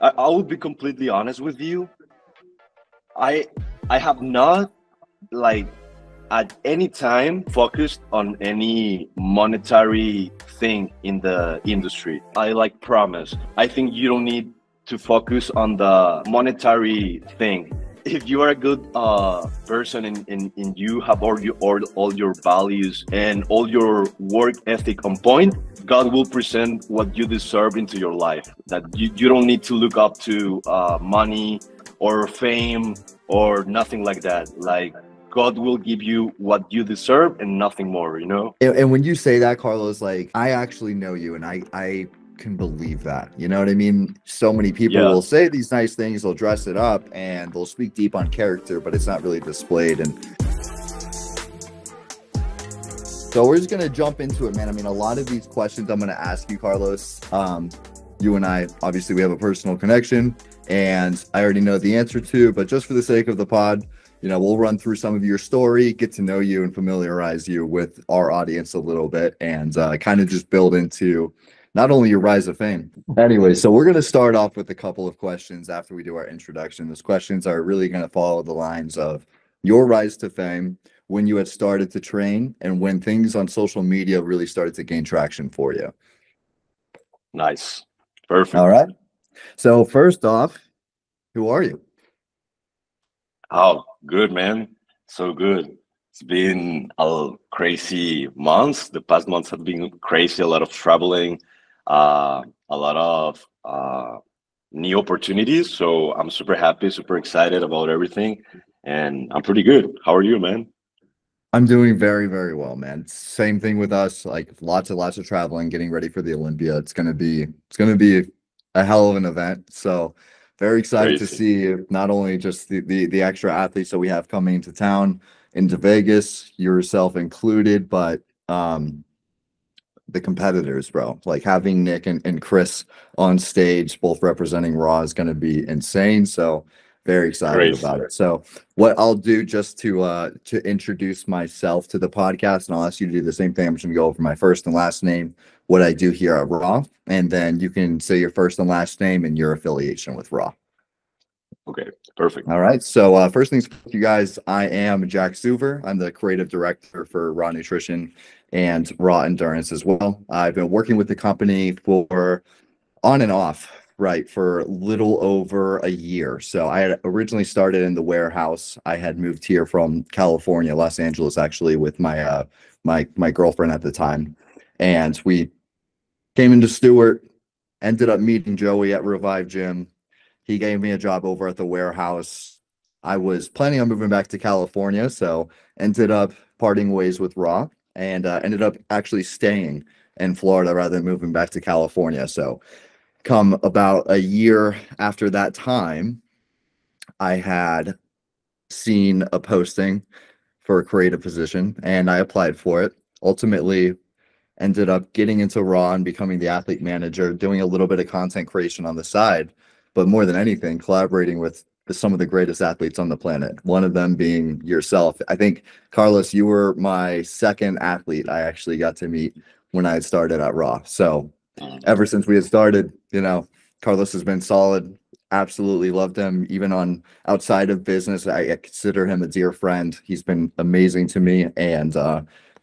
I will be completely honest with you. I I have not like at any time focused on any monetary thing in the industry. I like promise. I think you don't need to focus on the monetary thing. If you are a good person and you have all your values and all your work ethic on point, God will present what you deserve into your life. That you don't need to look up to money or fame or nothing like that. Like God will give you what you deserve and nothing more, you know? And when you say that, Carlos, like I actually know you, and I can believe that. You know what I mean? So many people Yeah. will say these nice things, they'll dress it up, and they'll speak deep on character, but it's not really displayed. And so we're just gonna jump into it, man. I mean, a lot of these questions I'm gonna ask you, Carlos. You and I, obviously, we have a personal connection, and I already know the answer to. But just for the sake of the pod, we'll run through some of your story, get to know you, and familiarize you with our audience a little bit, and kind of just build into not only your rise of fame. Anyway, so we're gonna start off with a couple of questions after we do our introduction. Those questions are really gonna follow the lines of your rise to fame, when you had started to train, and when things on social media really started to gain traction for you. Nice. All Perfect. right. So first off, who are you? Oh, good, man. So good. It's been a crazy months. The past months have been crazy. A lot of traveling, a lot of new opportunities. So I'm super happy, super excited about everything, and I'm pretty good. How are you, man? I'm doing very, very well, man. Same thing with us, like lots of traveling, getting ready for the Olympia. It's gonna be a hell of an event. So very excited to Crazy. see not only just the extra athletes that we have coming into town, into Vegas, yourself included, but the competitors, bro. Like having Nick and Chris on stage, both representing Raw, is gonna be insane. So very excited Crazy. about it. So what I'll do just to introduce myself to the podcast, and I'll ask you to do the same thing. I'm just gonna go over my first and last name, what I do here at Raw, and then you can say your first and last name and your affiliation with Raw. Okay, perfect. All right. So first things first, you guys, I am Jack Suver. I'm the creative director for Raw Nutrition and Raw Endurance as well. I've been working with the company for on and off, right, for a little over a year. So I had originally started in the warehouse. I had moved here from California, Los Angeles, actually, with my girlfriend at the time, and we came into Stewart. Ended up meeting Joey at Revive Gym. He gave me a job over at the warehouse. I was planning on moving back to California, so ended up parting ways with Raw, and ended up actually staying in Florida rather than moving back to California. So come about a year after that time, I had seen a posting for a creative position and I applied for it. Ultimately, ended up getting into Raw and becoming the athlete manager, doing a little bit of content creation on the side, but more than anything, collaborating with some of the greatest athletes on the planet. One of them being yourself. I think, Carlos, you were my second athlete I actually got to meet when I had started at Raw. So ever since we had started, Carlos has been solid. Absolutely loved him. Even on outside of business, I consider him a dear friend. He's been amazing to me and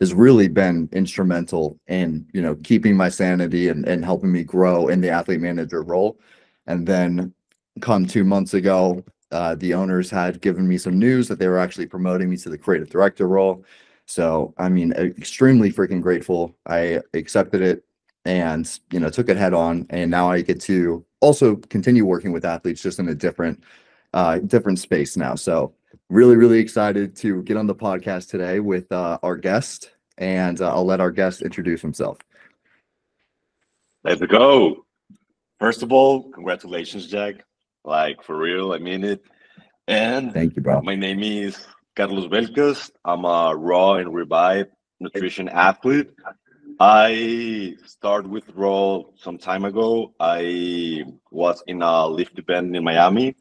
has really been instrumental in, keeping my sanity and helping me grow in the athlete manager role. And then come 2 months ago, the owners had given me some news that they were actually promoting me to the creative director role. So, I mean, extremely freaking grateful. I accepted it and took it head on, and now I get to also continue working with athletes just in a different space now. So really excited to get on the podcast today with our guest, and I'll let our guest introduce himself. Let's go. First of all, congratulations, Jack. Like for real, I mean it. And Thank you, bro. my name is Carlos Belcast. I'm a raw and revived nutrition athlete. I started with raw some time ago. I was in a lift event in Miami.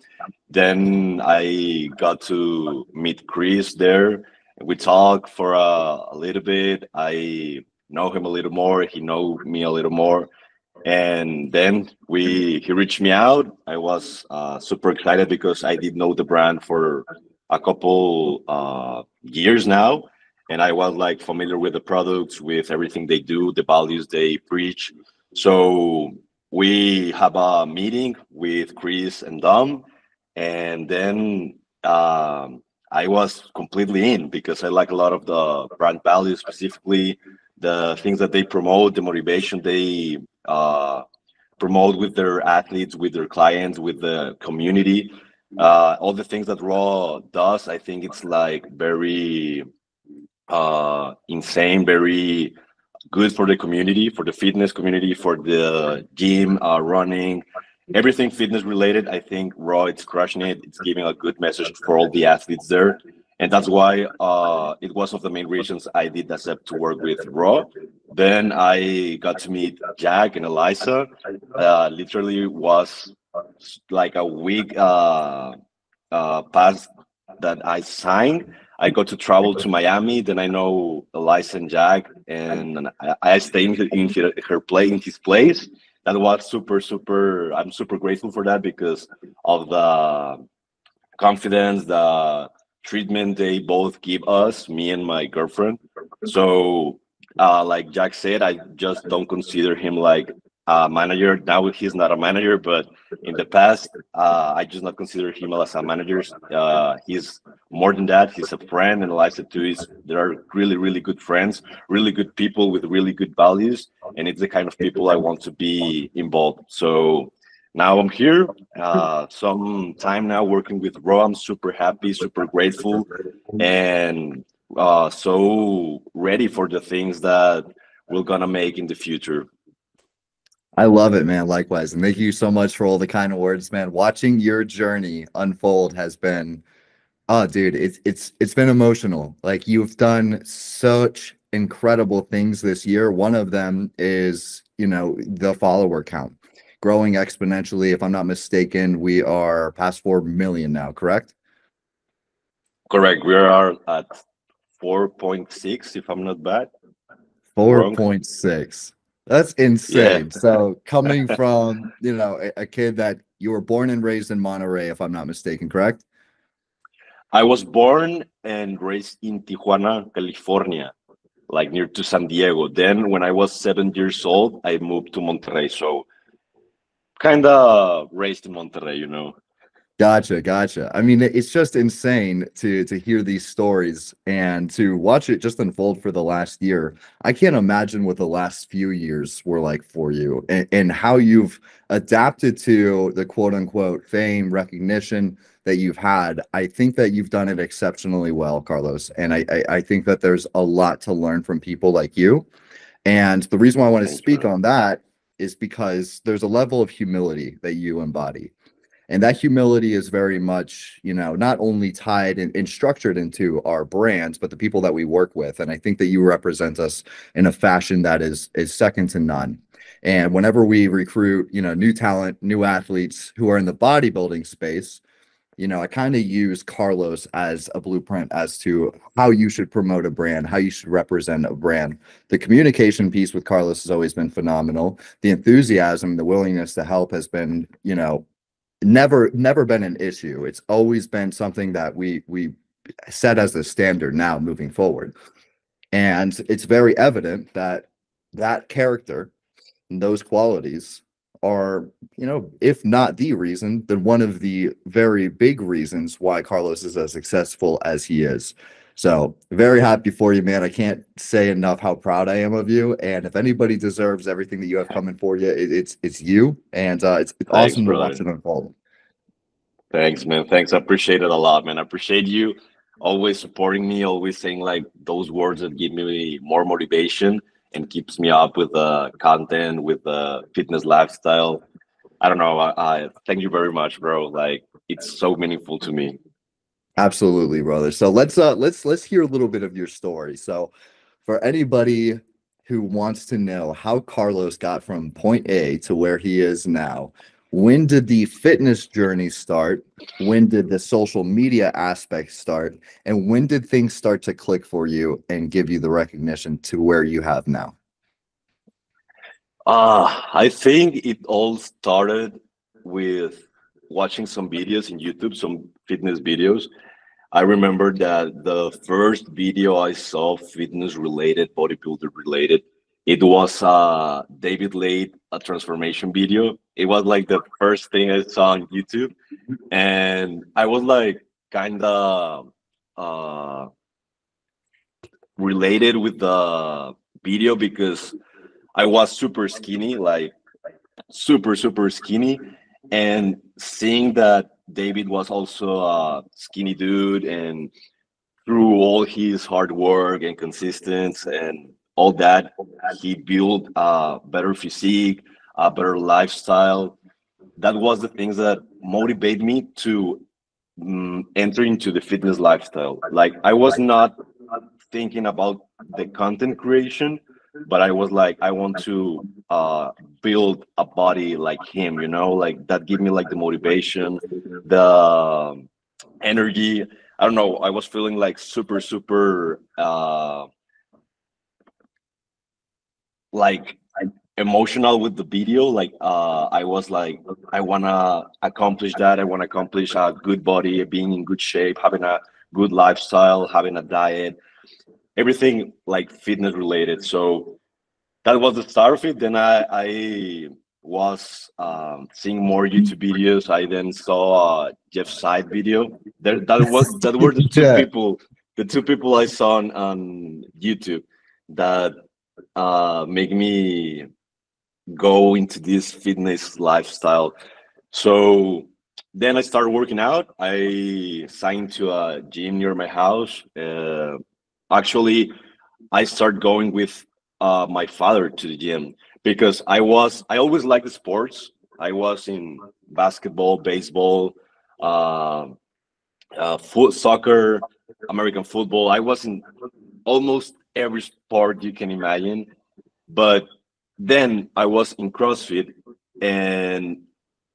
Then I got to meet Chris there. We talked for a little bit. I know him a little more. He know me a little more. And then he reached me out. I was super excited because I did know the brand for a couple years now, and I was like familiar with the products, with everything they do, the values they preach. So we have a meeting with Chris and Dom, and then I was completely in because I like a lot of the brand values, specifically the things that they promote, the motivation they promote with their athletes, with their clients, with the community. All the things that Raw does, I think it's like very insane, very good for the community, for the fitness community, for the gym, running, everything fitness related. I think Raw it's crushing it. It's giving a good message for all the athletes there, and that's why it was one of the main reasons I did accept to work with Raw. Then I got to meet Jack and Eliza. Literally was like a week past that I signed. I got to travel to Miami. Then I know Eliza and Jack, and I stayed in his place. That was super, super. I'm super grateful for that because of the confidence, the treatment they both give us, me and my girlfriend. So, like Jack said, I just don't consider him like a manager. Now he's not a manager, but in the past, I just not consider him as a manager. He's more than that. He's a friend, and Eliza too. Is There are really, really good friends, really good people with really good values, and it's the kind of people I want to be involved. So now I'm here, some time now working with Raw. I'm super happy, super grateful, and so ready for the things that we're gonna make in the future. I love it, man. Likewise. And thank you so much for all the kind of words, man. Watching your journey unfold has been, oh, dude, it's been emotional. Like you've done such incredible things this year. One of them is, the follower count growing exponentially. If I'm not mistaken, we are past 4 million now, correct? Correct. We are at 4.6, if I'm not bad wrong. 4.6. That's Yeah, insane. So coming from, a kid that you were born and raised in Monterey, if I'm not mistaken, correct? I was born and raised in Tijuana, California, like near to San Diego. Then, when I was 7 years old, I moved to Monterrey. So, kind of raised in Monterrey. Gotcha, gotcha. I mean, it's just insane to hear these stories and to watch it just unfold for the last year. I can't imagine what the last few years were like for you and how you've adapted to the quote unquote fame, recognition that you've had. I think that you've done it exceptionally well, Carlos. And I think that there's a lot to learn from people like you. And the reason why I want to Thank you, speak man. on that is because there's a level of humility that you embody. And that humility is very much, not only tied and structured into our brands, but the people that we work with. And I think that you represent us in a fashion that is second to none. And whenever we recruit, new talent, new athletes who are in the bodybuilding space, I kind of use Carlos as a blueprint as to how you should promote a brand, how you should represent a brand. The communication piece with Carlos has always been phenomenal. The enthusiasm, the willingness to help has been, never been an issue. It's always been something that we set as the standard now moving forward. And it's very evident that that character and those qualities are, if not the reason, then one of the very big reasons why Carlos is as successful as he is. So very happy for you, man. I can't say enough how proud I am of you. And if anybody deserves everything that you have coming for you, it's you. And it's Thanks, awesome to watch brother. it unfold. Thanks, man. Thanks. I appreciate it a lot, man. I appreciate you always supporting me, always saying like those words that give me more motivation and keeps me up with the content, with the fitness lifestyle. I don't know. I thank you very much, bro. Like it's so meaningful to me. Absolutely, brother. So let's hear a little bit of your story. So for anybody who wants to know how Carlos got from point A to where he is now, when did the fitness journey start? When did the social media aspect start? And when did things start to click for you and give you the recognition to where you have now? I think it all started with watching some videos in YouTube, some fitness videos. I remember that the first video I saw, fitness related, bodybuilder related, it was David Late, a transformation video. It was like the first thing I saw on YouTube, and I was like kind of uh, related with the video because I was super skinny, like super skinny, and seeing that David was also a skinny dude, and through all his hard work and consistency and all that, he built a better physique, a better lifestyle. That was the things that motivate me to enter into the fitness lifestyle. Like I was not thinking about the content creation, but I was like, I want to build a body like him, like that give me like the motivation, the energy. I don't know. I was feeling like super like emotional with the video. Like I was like, I wanna accomplish that. I wanna accomplish a good body, being in good shape, having a good lifestyle, having a diet, everything like fitness related. So that was the start of it. Then I was seeing more YouTube videos. I then saw Jeff Side video. That were Yeah. the two people I saw on YouTube that make me go into this fitness lifestyle. So then I started working out. I signed to a gym near my house. Actually, I started going with my father to the gym because I always liked the sports. I was in basketball, baseball, uh, soccer, American football. I was in almost every sport you can imagine. But then I was in CrossFit, and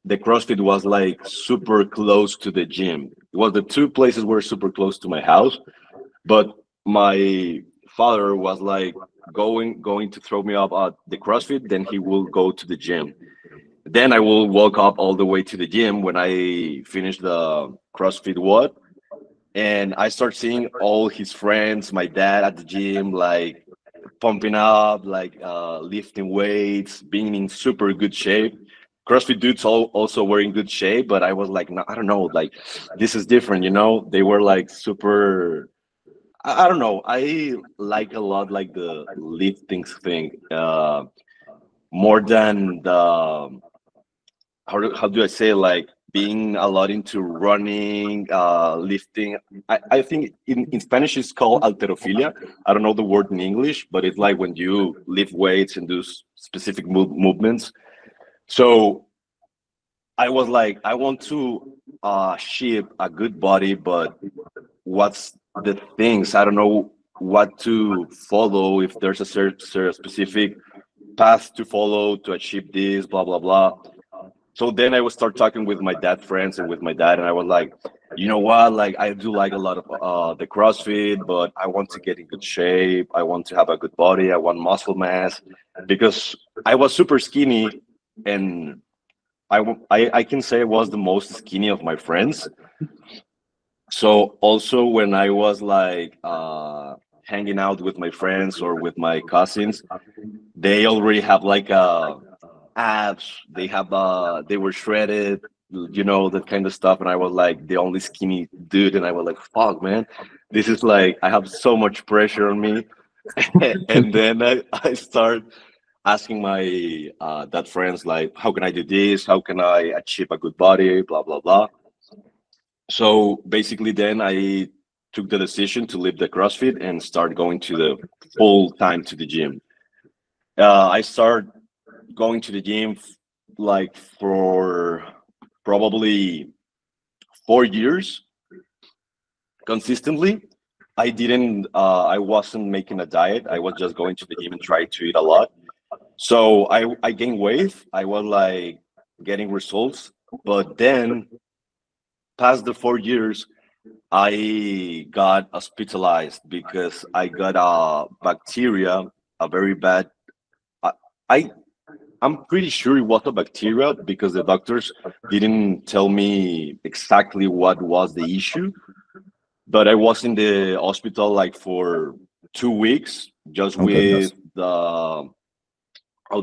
the CrossFit was like super close to the gym. It was the two places were super close to my house, but my father was like going to throw me up at the CrossFit, then he will go to the gym. Then I will walk up all the way to the gym when I finish the CrossFit what, and I start seeing all his friends, my dad at the gym, like pumping up, like lifting weights, being in super good shape. CrossFit dudes also were in good shape, but I was like, no, I don't know, like this is different, They were like super. I don't know. I like a lot like the lifting thing, more than the how do I say, like being a lot into running, lifting. I think in Spanish it's called alterophilia. I don't know the word in English, but it's like when you lift weights and do specific movements. So I was like, I want to shape a good body, but what's the things? I don't know what to follow, if there's a specific path to follow to achieve this, blah blah blah. So then I would start talking with my dad friends and with my dad, and I was like, you know what? Like I do like a lot of the CrossFit, but I want to get in good shape. I want to have a good body. I want muscle mass because I was super skinny, and I can say I was the most skinny of my friends. So also when I was like hanging out with my friends or with my cousins, they already have like abs. They have they were shredded, that kind of stuff. And I was like the only skinny dude, and I was like, fuck, man, this is like I have so much pressure on me. And then I start asking my dad friends like, how can I do this? How can I achieve a good body? Blah blah blah. So basically, then I took the decision to leave the CrossFit and start going to the full time to the gym. I started going to the gym like for probably 4 years consistently. I wasn't making a diet. I was just going to the gym and trying to eat a lot. So I gained weight. I was like getting results. But then past the 4 years, I got hospitalized because I got a bacteria, a very bad. I, I I'm pretty sure it was a bacteria because the doctors didn't tell me exactly what was the issue. But I was in the hospital like for 2 weeks, just Oh with goodness. the how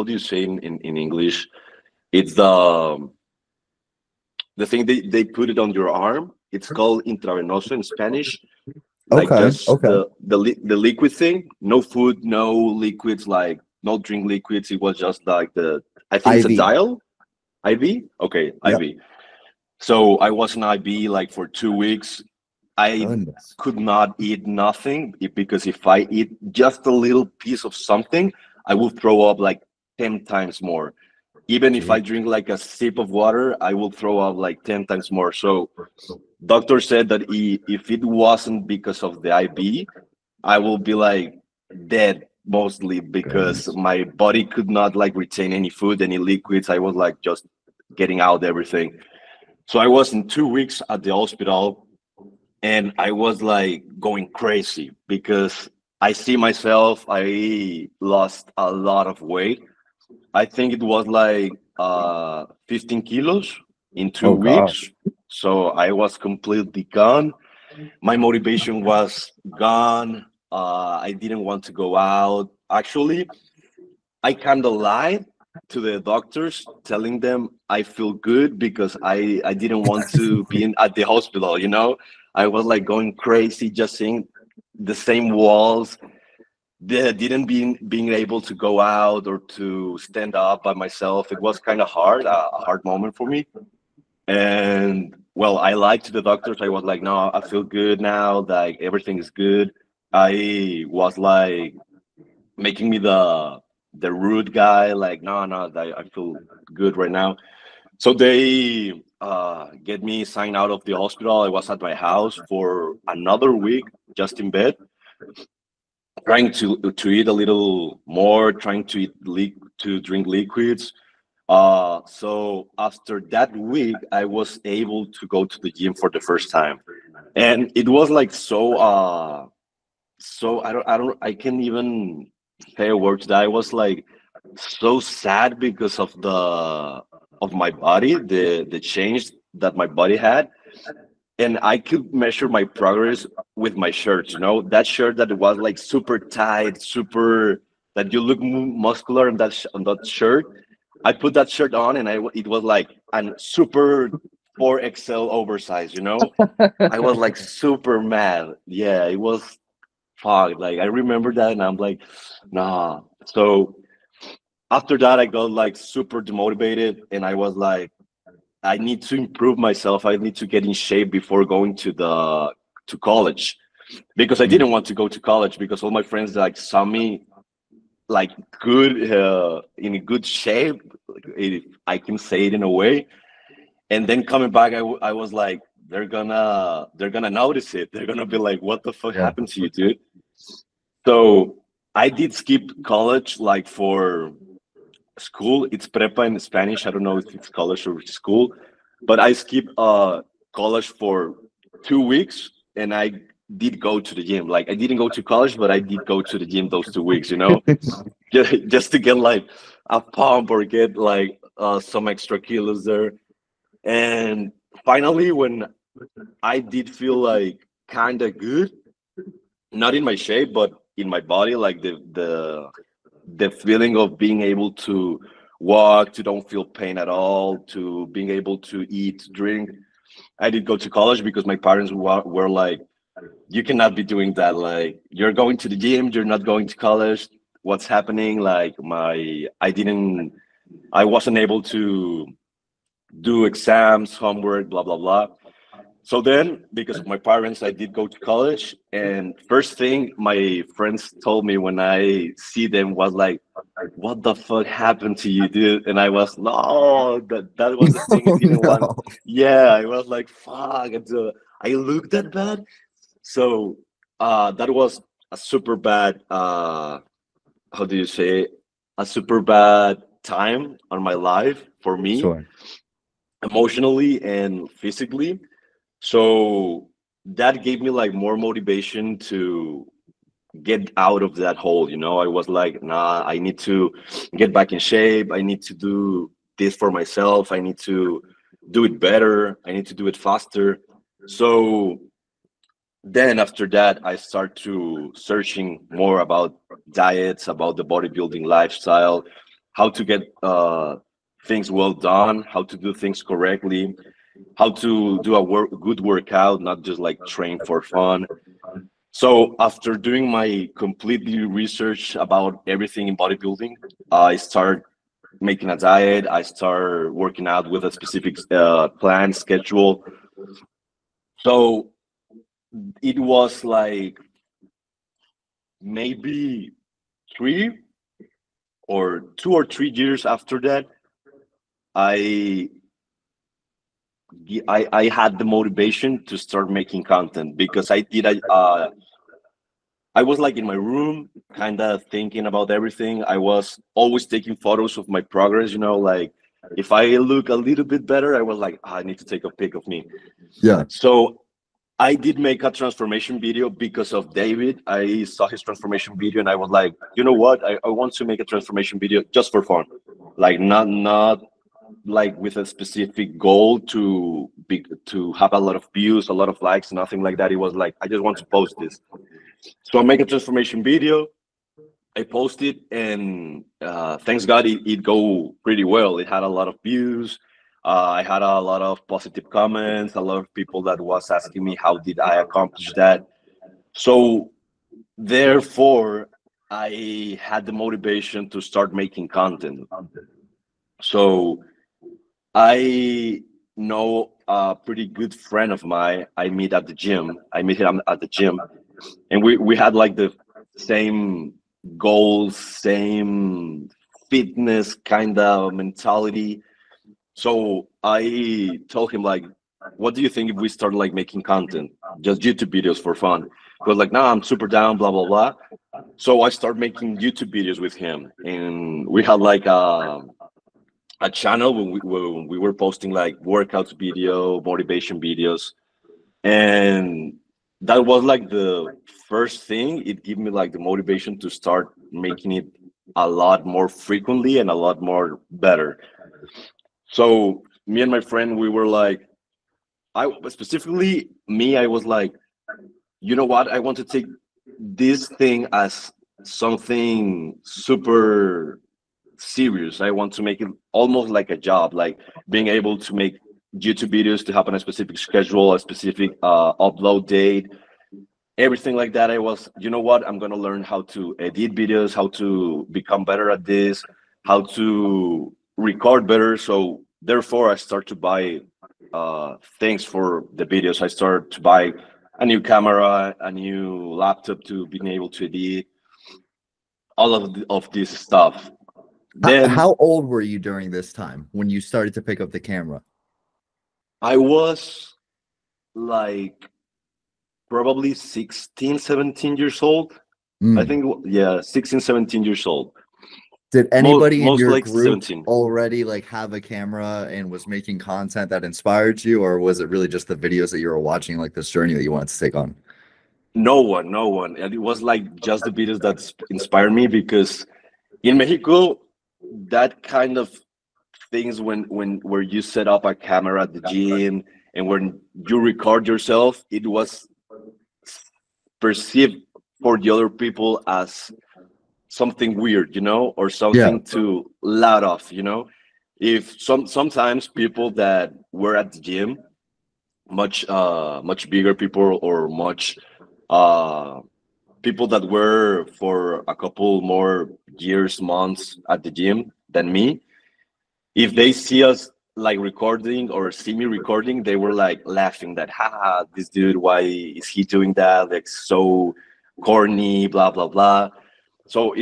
do you say in English? It's the thing they put it on your arm. It's called intravenoso in Spanish, like Okay. just Okay. the liquid thing. No food, no liquids, like no drink liquids. It was just like the, I think it's a IV. dial IV. Okay, Yep. IV. So I was in IV like for 2 weeks. I Goodness. could not eat nothing because if I eat just a little piece of something, I will throw up like 10 times more. Even if I Gee. drink like a sip of water, I will throw up like 10 times more. So doctor said that if it wasn't because of the IV, I will be like dead mostly because Goodness. my body could not like retain any food, any liquids. I was like just getting out everything. So I was in 2 weeks at the hospital and I was like going crazy because I see myself, I lost a lot of weight. I think it was like 15 kilos in two Oh weeks. gosh. So I was completely gone. My motivation was gone. I didn't want to go out. Actually, I kind of lied to the doctors, telling them I feel good because I didn't want to be at the hospital. I was like going crazy, just seeing the same walls. They didn't being able to go out or to stand up by myself. It was kind of hard, a hard moment for me. And well, I lied to the doctors. I was like, no, I feel good now. Like everything is good. I was like making me the rude guy. Like, no, no, I feel good right now. So they get me signed out of the hospital. I was at my house for another week, just in bed, trying to eat a little more, trying to to drink liquids. So after that week, I was able to go to the gym for the first time, and it was like so I can't even say a word to that. I was like so sad because of my body, the change that my body had, and I could measure my progress with my shirts. That shirt that was like super tight, super that you look muscular on on that shirt. I put that shirt on, and it was like an super 4XL oversized. I was like super mad. Yeah, it was fuck. Like I remember that, and I'm like, nah. So after that, I got like super demotivated, and I was like, I need to improve myself. I need to get in shape before going to college because I didn't Mm. want to go to college because all my friends like saw me like good in a good shape, like, if I can say it in a way. And then coming back, I was like, they're gonna notice it. They're gonna be like, what the fuck Yeah. happened to you, dude? So I did skip college like for school. It's prepa in Spanish. I don't know if it's college or school, but I skipped college for 2 weeks, and I did go to the gym. Like I didn't go to college, but I did go to the gym those 2 weeks. Just to get like a pump or get like some extra kilos there. And finally, when I did feel like kind of good, not in my shape, but in my body, like the feeling of being able to walk, to don't feel pain at all, to being able to eat, drink. I did go to college because my parents were like, you cannot be doing that. Like you're going to the gym, you're not going to college. What's happening? Like I wasn't able to do exams, homework, blah blah blah. So then, because of my parents, I did go to college. And first thing my friends told me when I see them was like, what the fuck happened to you, dude? And I was, no, that was the thing I Oh didn't want. no. Yeah, I was like, fuck. And so I looked that bad. So that was a super bad, how do you say, a super bad time on my life for me, Sure. emotionally and physically. So that gave me like more motivation to get out of that hole. I was like, nah, I need to get back in shape. I need to do this for myself. I need to do it better. I need to do it faster. So then after that, I start to searching more about diets, about the bodybuilding lifestyle, how to get things well done, how to do things correctly, how to do a good workout, not just like train for fun. So after doing my completely research about everything in bodybuilding, I start making a diet. I start working out with a specific plan schedule. So it was like maybe 2 or 3 years after that, I I had the motivation to start making content because I was like in my room, kind of thinking about everything. I was always taking photos of my progress, like if I look a little bit better, I was like, I need to take a pic of me. Yeah. So I did make a transformation video because of David. I saw his transformation video and I was like, you know what? I want to make a transformation video just for fun. Like not like with a specific goal to have a lot of views, a lot of likes, nothing like that. It was like I just want to post this. So I make a transformation video. I posted, and thanks God it go pretty well. It had a lot of views. I had a lot of positive comments. A lot of people that was asking me how did I accomplish that. So therefore, I had the motivation to start making content. So I know a pretty good friend of mine. I meet at the gym. I meet him at the gym, and we had like the same goals, same fitness kind of mentality. So I told him like, what do you think if we start like making content, just YouTube videos for fun? He was like, nah, I'm super down, blah blah blah. So I started making YouTube videos with him, and we had like a channel when we were posting like workouts video, motivation videos, and that was like the first thing. It gave me like the motivation to start making it a lot more frequently and a lot more better. So me and my friend, we were like, I specifically me, I was like, you know what, I want to take this thing as something super serious. I want to make it almost like a job, like being able to make YouTube videos to have on a specific schedule, a specific upload date, everything like that. I was, you know what, I'm gonna learn how to edit videos, how to become better at this, how to record better. So therefore, I start to buy things for the videos. I start to buy a new camera, a new laptop to being able to edit all of this stuff. Then How old were you during this time when you started to pick up the camera? I was like probably 16, 17 years old. I Mm. think, yeah, 16, 17 years old. Did Most, anybody in most your like group 17. already like have a camera and was making content that inspired you, or was it really just the videos that you were watching, like this journey that you wanted to take on? No one, no one. And it was like just the videos that inspired me because in Mexico, that kind of things when where you set up a camera at the gym and when you record yourself, it was perceived for the other people as something weird, or Yeah. something to loud off, if sometimes people that were at the gym, much bigger people or much uh people that were for a couple more years, months at the gym than me, if they see us like recording or see me recording, they were like laughing that, haha, this dude, why is he doing that, like so corny, blah blah blah. So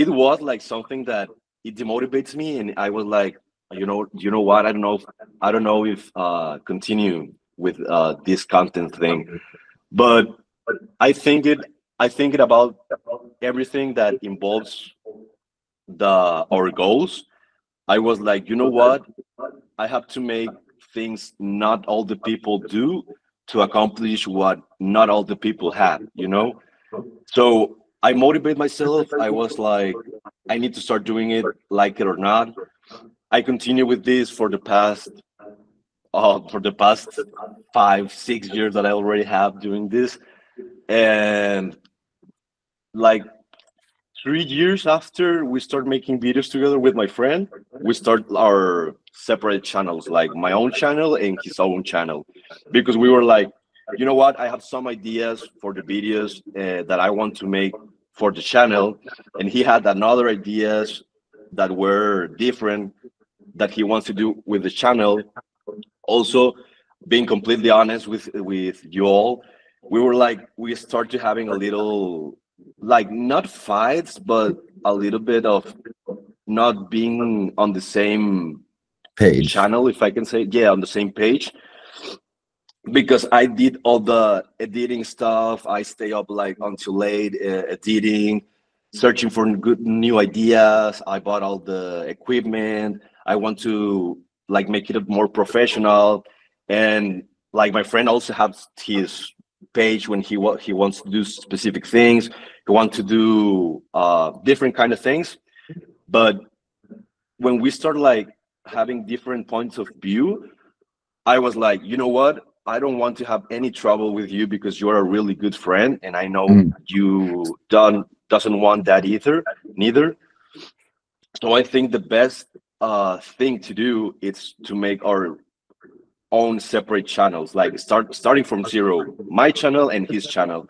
it was like something that it demotivates me, and I was like, you know what, I don't know if continue with this content thing. But i think it I think it about everything that involves our goals. I was like, you know what, I have to make things not all the people do to accomplish what not all the people have. So I motivate myself. I was like, I need to start doing it, like it or not. I continue with this for the past 5 6 years that I already have doing this, and like 3 years after we start making videos together with my friend, we start our separate channels, like my own channel and his own channel, because we were like, you know what, I have some ideas for the videos that I want to make for the channel, and he had another ideas that were different that he wants to do with the channel. Also, being completely honest with you all, we were like, we started having a little, like, not fights, but a little bit of not being on the same Page. channel, if I can say, yeah, on the same page, because I did all the editing stuff. I stay up like until late editing, searching for good new ideas. I bought all the equipment. I want to like make it more professional, and like my friend also has his page when he wants to do specific things. He wants to do different kind of things, but when we start like having different points of view, I was like, you know what? I don't want to have any trouble with you because you're a really good friend, and I know Mm, you don't doesn't want that either, neither. So I think the best thing to do is to make our own separate channels, like starting from zero, my channel and his channel.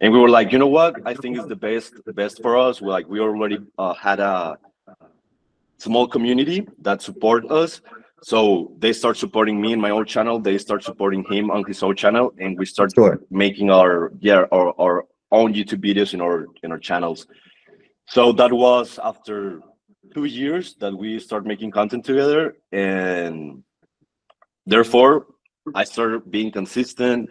And we were like, you know what? I think it's the best for us. We already had a small community that support us. So they start supporting me in my own channel. They start supporting him on his own channel, and we start sure. making our own YouTube videos in our channels. So that was after 2 years that we start making content together, and therefore I started being consistent.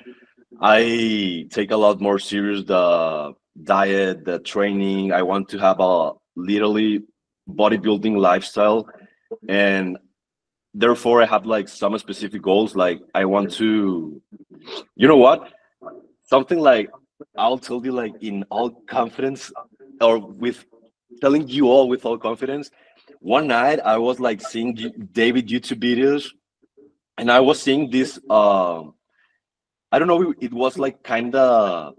I take a lot more serious the diet, the training. I want to have a literally bodybuilding lifestyle, and therefore I have like some specific goals. Like I want to, you know what, something like, I'll tell you like in all confidence, or with telling you all with all confidence. One night I was like seeing David YouTube videos, and I was seeing this. I don't know. It was like kind of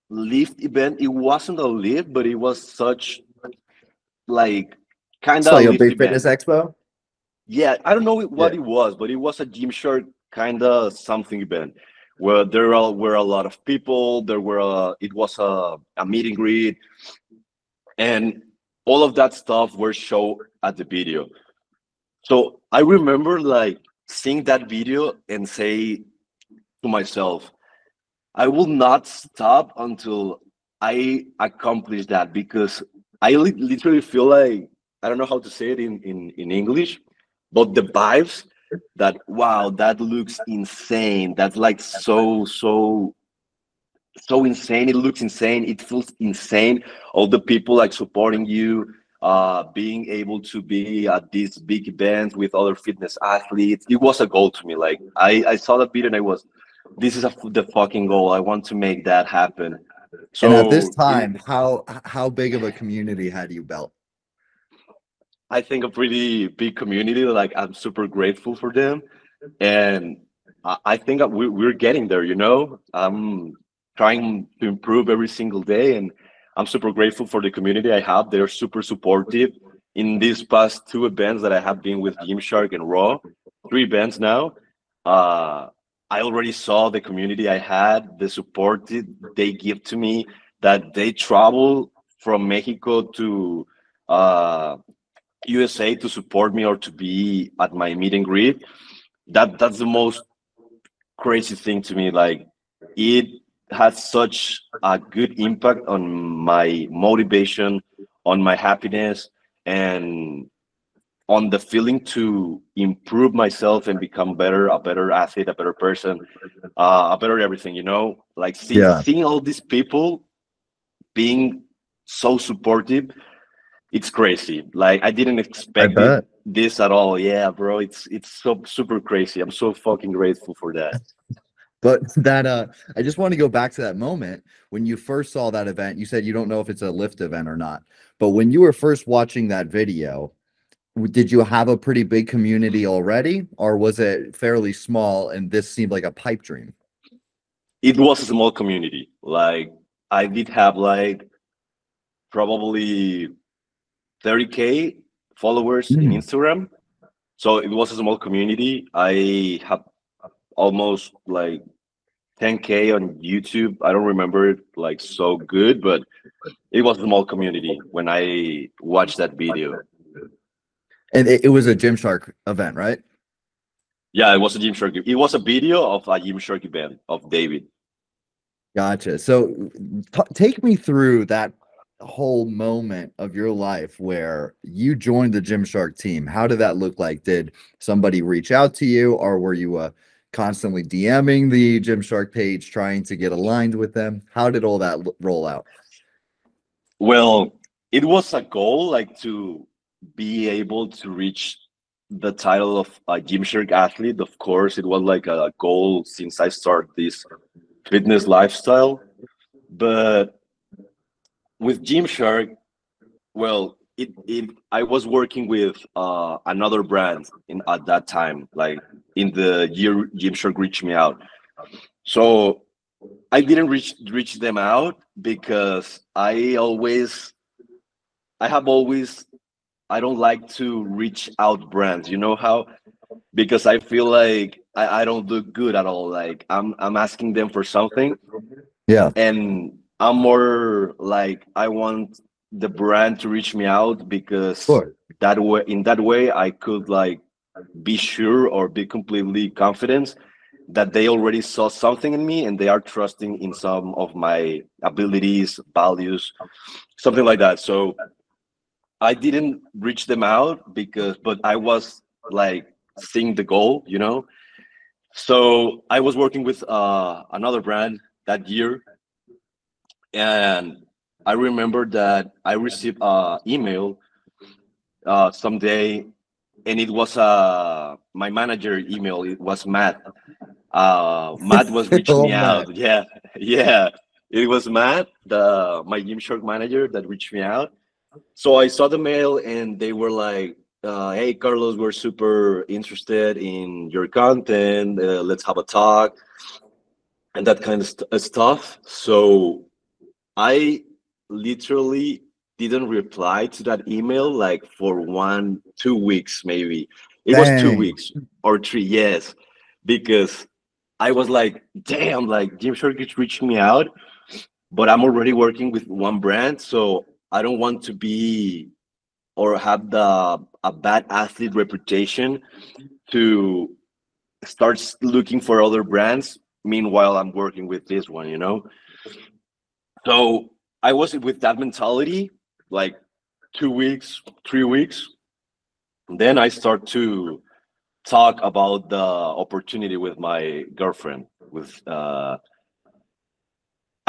lift event. It wasn't a lift, but it was such like kind It's of like a lift big fitness event. expo. Yeah, I don't know Yeah. what it was, but it was a Gymshark kind of something event where were a lot of people. It was a meet and greet, and all of that stuff were shown at the video. So I remember like seeing that video and say to myself, I will not stop until I accomplish that, because I literally feel like, I don't know how to say it in English, but the vibes that, wow, that looks insane. That's like so insane. It looks insane. It feels insane. All the people like supporting you, being able to be at these big events with other fitness athletes. It was a goal to me. Like I saw that video and I was, this is the fucking goal. I want to make that happen. And at this So time, how big of a community had you built? I think a pretty big community. Like I'm super grateful for them, and I think that we're getting there. You know, I'm trying to improve every single day, and I'm super grateful for the community I have. They're super supportive. In these past two events that I have been with Gymshark and Raw, three events now, uh, I already saw the community I had, the support they give to me, that they travel from Mexico to uh, USA to support me or to be at my meet and greet. That's the most crazy thing to me. Like it has such a good impact on my motivation, on my happiness, and on the feeling to improve myself and become better, a better athlete, a better person, a better everything. You know, like Yeah, seeing all these people being so supportive, it's crazy. Like I didn't I expect bet. this at all. Yeah, bro, it's so super crazy. I'm so fucking grateful for that. But that I just want to go back to that moment when you first saw that event. You said you don't know if it's a lift event or not, but when you were first watching that video, did you have a pretty big community already, or was it fairly small and this seemed like a pipe dream? It was a small community. Like I did have like probably 30K followers in Mm. Instagram. So it was a small community. I have almost like 10K on YouTube. I don't remember it like so good, but it was a small community when I watched that video. And it was a Gymshark event, right? Yeah, it was a Gymshark. It was a video of a Gymshark event of David. Gotcha. So take me through that whole moment of your life where you joined the Gymshark team. How did that look like? Did somebody reach out to you, or were you constantly DMing the Gymshark page trying to get aligned with them? How did all that roll out? Well, it was a goal like to be able to reach the title of a Gymshark athlete. Of course, it was like a goal since I started this fitness lifestyle. But with Gymshark, well, it I was working with another brand in at that time, like in the year Gymshark reached me out. So I didn't reach them out because I have always I don't like to reach out brands. You know how? Because I feel like I don't look good at all. Like I'm asking them for something, Yeah, and I'm more like I want the brand to reach me out because sure. that way in that way I could like be sure or be completely confident that they already saw something in me and they are trusting in some of my abilities, values, something like that. So I didn't reach them out but I was like seeing the goal, you know. So I was working with another brand that year, and I remember that I received a email someday, and it was my manager email. It was Matt. Matt was reaching Oh me man. out. Yeah, yeah. It was Matt, the my Gymshark manager, that reached me out. So I saw the mail, and they were like, "Hey, Carlos, we're super interested in your content. Let's have a talk and that kind of stuff." So I literally didn't reply to that email like for 2 weeks, maybe. It was two Dang. weeks or three, yes, because I was like, damn, like Gymshark is reaching me out, but I'm already working with one brand, so I don't want to be or have the a bad athlete reputation to start looking for other brands. Meanwhile, I'm working with this one, you know. So I was with that mentality, like 2 weeks, 3 weeks. Then I start to talk about the opportunity with my girlfriend. With I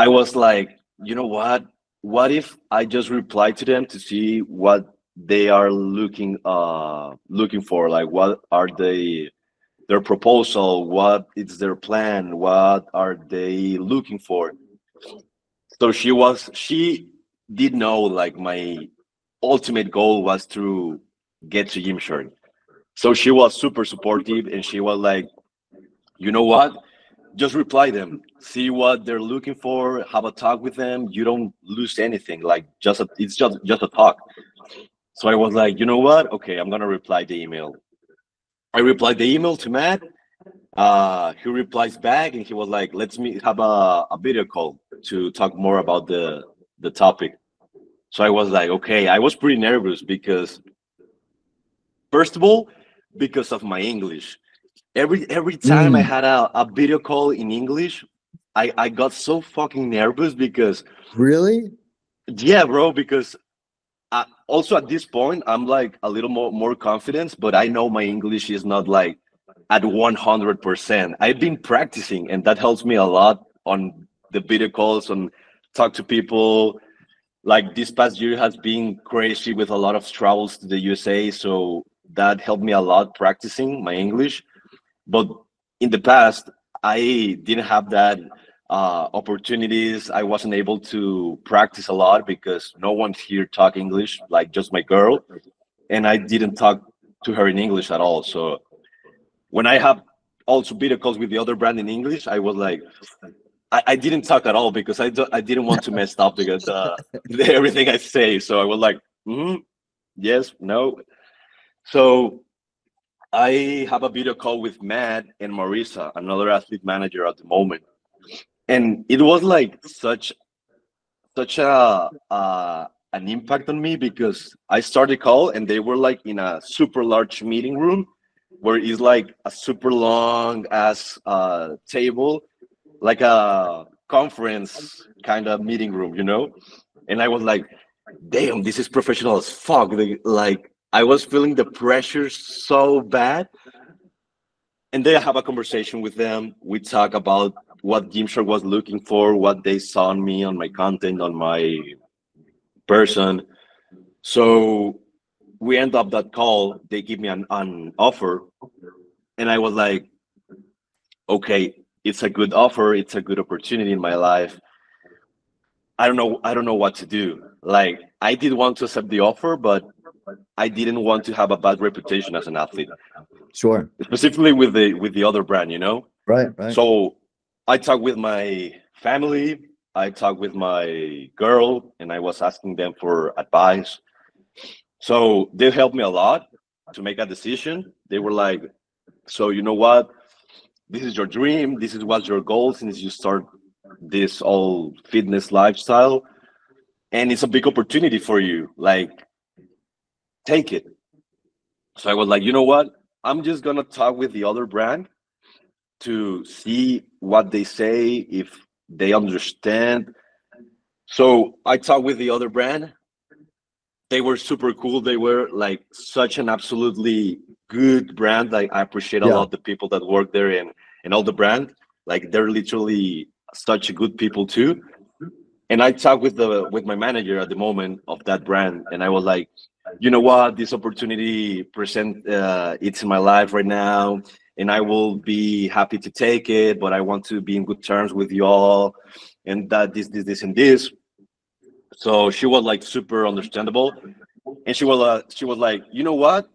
was like, you know what? What if I just reply to them to see what they are looking for? Like, what are they? Their proposal? What is their plan? What are they looking for? So she did know like my ultimate goal was to get to Gymshark. So she was super supportive, and she was like, you know what? Just reply them, see what they're looking for, have a talk with them. You don't lose anything. Like it's just a talk. So I was like, you know what? Okay, I'm gonna reply the email. I replied the email to Matt. He replies back, and he was like, let's have a video call to talk more about the topic. So I was like, okay. I was pretty nervous because, first of all, because of my English. Every time I Mm, had a video call in English, I got so fucking nervous because, really? yeah, bro. Because also at this point, I'm like a little more confident, but I know my English is not like at 100%. I've been practicing, and that helps me a lot on the video calls, on talk to people. Like this past year has been crazy with a lot of travels to the USA, so that helped me a lot practicing my English. But in the past, I didn't have that opportunities. I wasn't able to practice a lot because no one's here talk English, like just my girl, and I didn't talk to her in English at all. So when I have also video calls with the other brand in English, I was like, I didn't talk at all because I didn't want to mess up the everything I say. So I was like, yes, no. So I have a video call with Matt and Marisa, another athlete manager at the moment, and it was like such an impact on me because I started call and they were like in a super large meeting room where it's like a super long ass table, like a conference kind of meeting room, you know? And I was like, damn, this is professional as fuck. Like I was feeling the pressure so bad. And then I have a conversation with them. We talk about what Gymshark was looking for, what they saw in me, on my content, on my person. So we end up that call. They give me an offer, and I was like, okay, it's a good offer. It's a good opportunity in my life. I don't know. I don't know what to do. Like I did want to accept the offer, but I didn't want to have a bad reputation as an athlete, Sure. specifically with the other brand. You know. Right. Right. So I talked with my family. I talked with my girl, and I was asking them for advice. So they helped me a lot to make a decision. They were like, "So you know what? This is your dream. This is what's your goal since you start this all fitness lifestyle, and it's a big opportunity for you. Like, take it." So I was like, "You know what? I'm just gonna talk with the other brand to see what they say, if they understand." So I talked with the other brand. They were super cool. They were like such an absolutely good brand. Like I appreciate a Yeah. lot the people that work there and all the brand. Like they're literally such good people too. And I talked with my manager at the moment of that brand, and I was like, you know what, this opportunity present it's in my life right now, and I will be happy to take it, but I want to be in good terms with you all, and that this and this. So she was like super understandable, and she was like, you know what,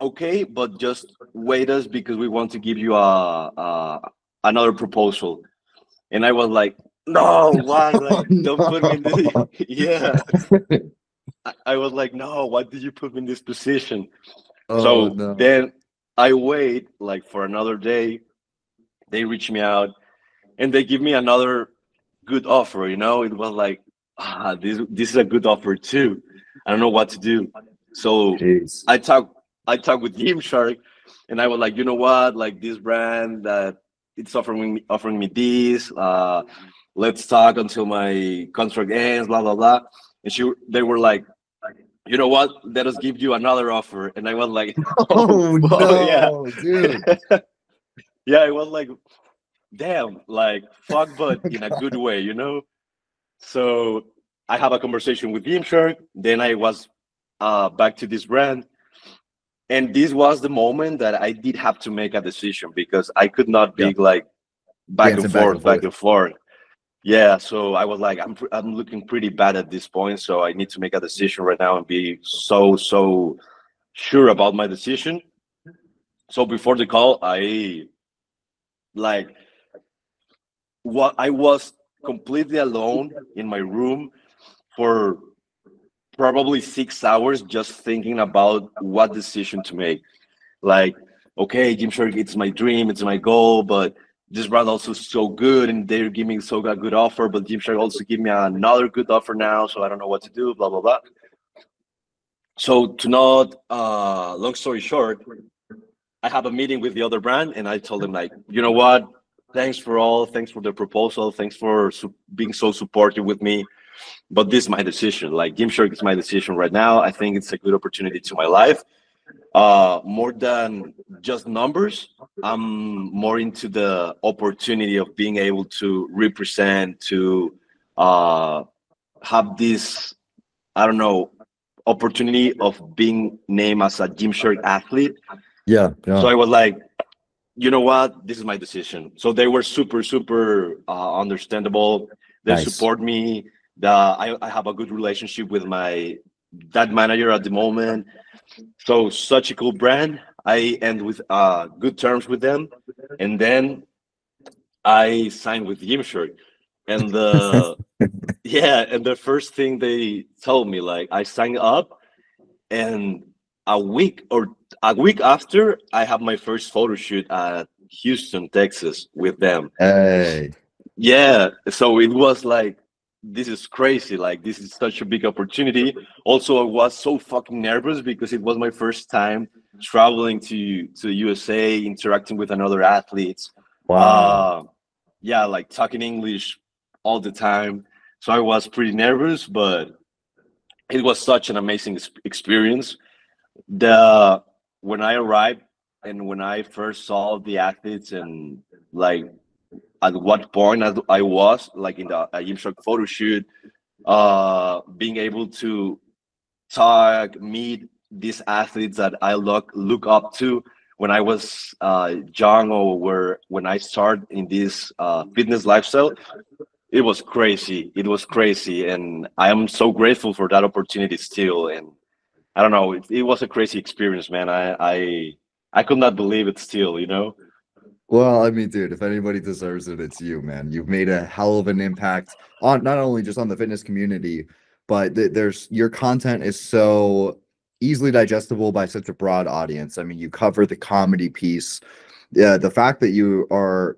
okay, but just wait us because we want to give you a another proposal. And I was like, no, why? Oh, Like, don't put me in the no. yeah. I was like, no, why did you put me in this position? Oh So no. then I wait like for another day. They reach me out and they give me another good offer. You know, it was like, this is a good offer too. I don't know what to do. So Jeez. I talk I talked with Gymshark, and I was like, you know what, like this brand that it's offering me this. Let's talk until my contract ends. Blah blah blah. And they were like, you know what? Let us give you another offer. And I was like, oh, Oh fuck, yeah. no, dude. Yeah, I was like, damn, like, fuck, but in a good way, you know? So I have a conversation with Gymshark. Then I was back to this brand. And this was the moment that I did have to make a decision because I could not Yeah. be like back and Dancing back and forth, back forth. and forth. Yeah, so I was like, I'm looking pretty bad at this point, so I need to make a decision right now and be so sure about my decision. So before the call, I like what I was completely alone in my room for probably 6 hours just thinking about what decision to make. Like, okay, Gymshark, it's my dream, it's my goal, but this brand also is so good and they're giving so a good offer, but Gymshark also give me another good offer now, so I don't know what to do, blah blah blah. So to not long story short, I have a meeting with the other brand and I told them like, you know what? Thanks for the proposal, thanks for being so supportive with me. But this is my decision. Like Gymshark is my decision right now. I think it's a good opportunity to my life. More than just numbers, I'm more into the opportunity of being able to represent, to uh, have this, I don't know, opportunity of being named as a Gymshark athlete. Yeah. So Yeah. I was like, you know what? This is my decision. So they were super, super understandable. They Nice. support me. I have a good relationship with my that manager at the moment. So such a cool brand. I end with good terms with them, and then I signed with Gymshark. And the yeah, and the first thing they told me, like I signed up, and a week after, I have my first photo shoot at Houston, Texas, with them. Hey. Yeah, so it was like, this is crazy. Like, this is such a big opportunity. Also, I was so fucking nervous because it was my first time traveling to USA, interacting with another athletes. Wow. Uh, yeah, like talking English all the time. So I was pretty nervous, but it was such an amazing experience. The When I arrived and when I first saw the athletes and like at what point I was like in the Gymshark photo shoot, being able to talk, meet these athletes that I look up to when I was young, or when I started in this fitness lifestyle. It was crazy. It was crazy, and I am so grateful for that opportunity still. And I don't know, it was a crazy experience, man. I could not believe it still, you know? Well, I mean, dude, if anybody deserves it, it's you, man. You've made a hell of an impact on not only just on the fitness community, but there's your content is so easily digestible by such a broad audience. I mean, you cover the comedy piece. Yeah, the fact that you are,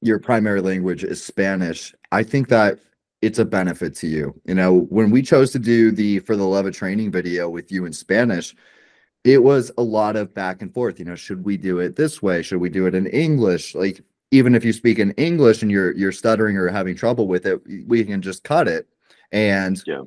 your primary language is Spanish, I think that it's a benefit to you. You know, when we chose to do the For the Love of Training video with you in Spanish, it was a lot of back and forth. Should we do it this way? Should we do it in English? Like, even if you speak in English and you're stuttering or having trouble with it, we can just cut it and Yeah,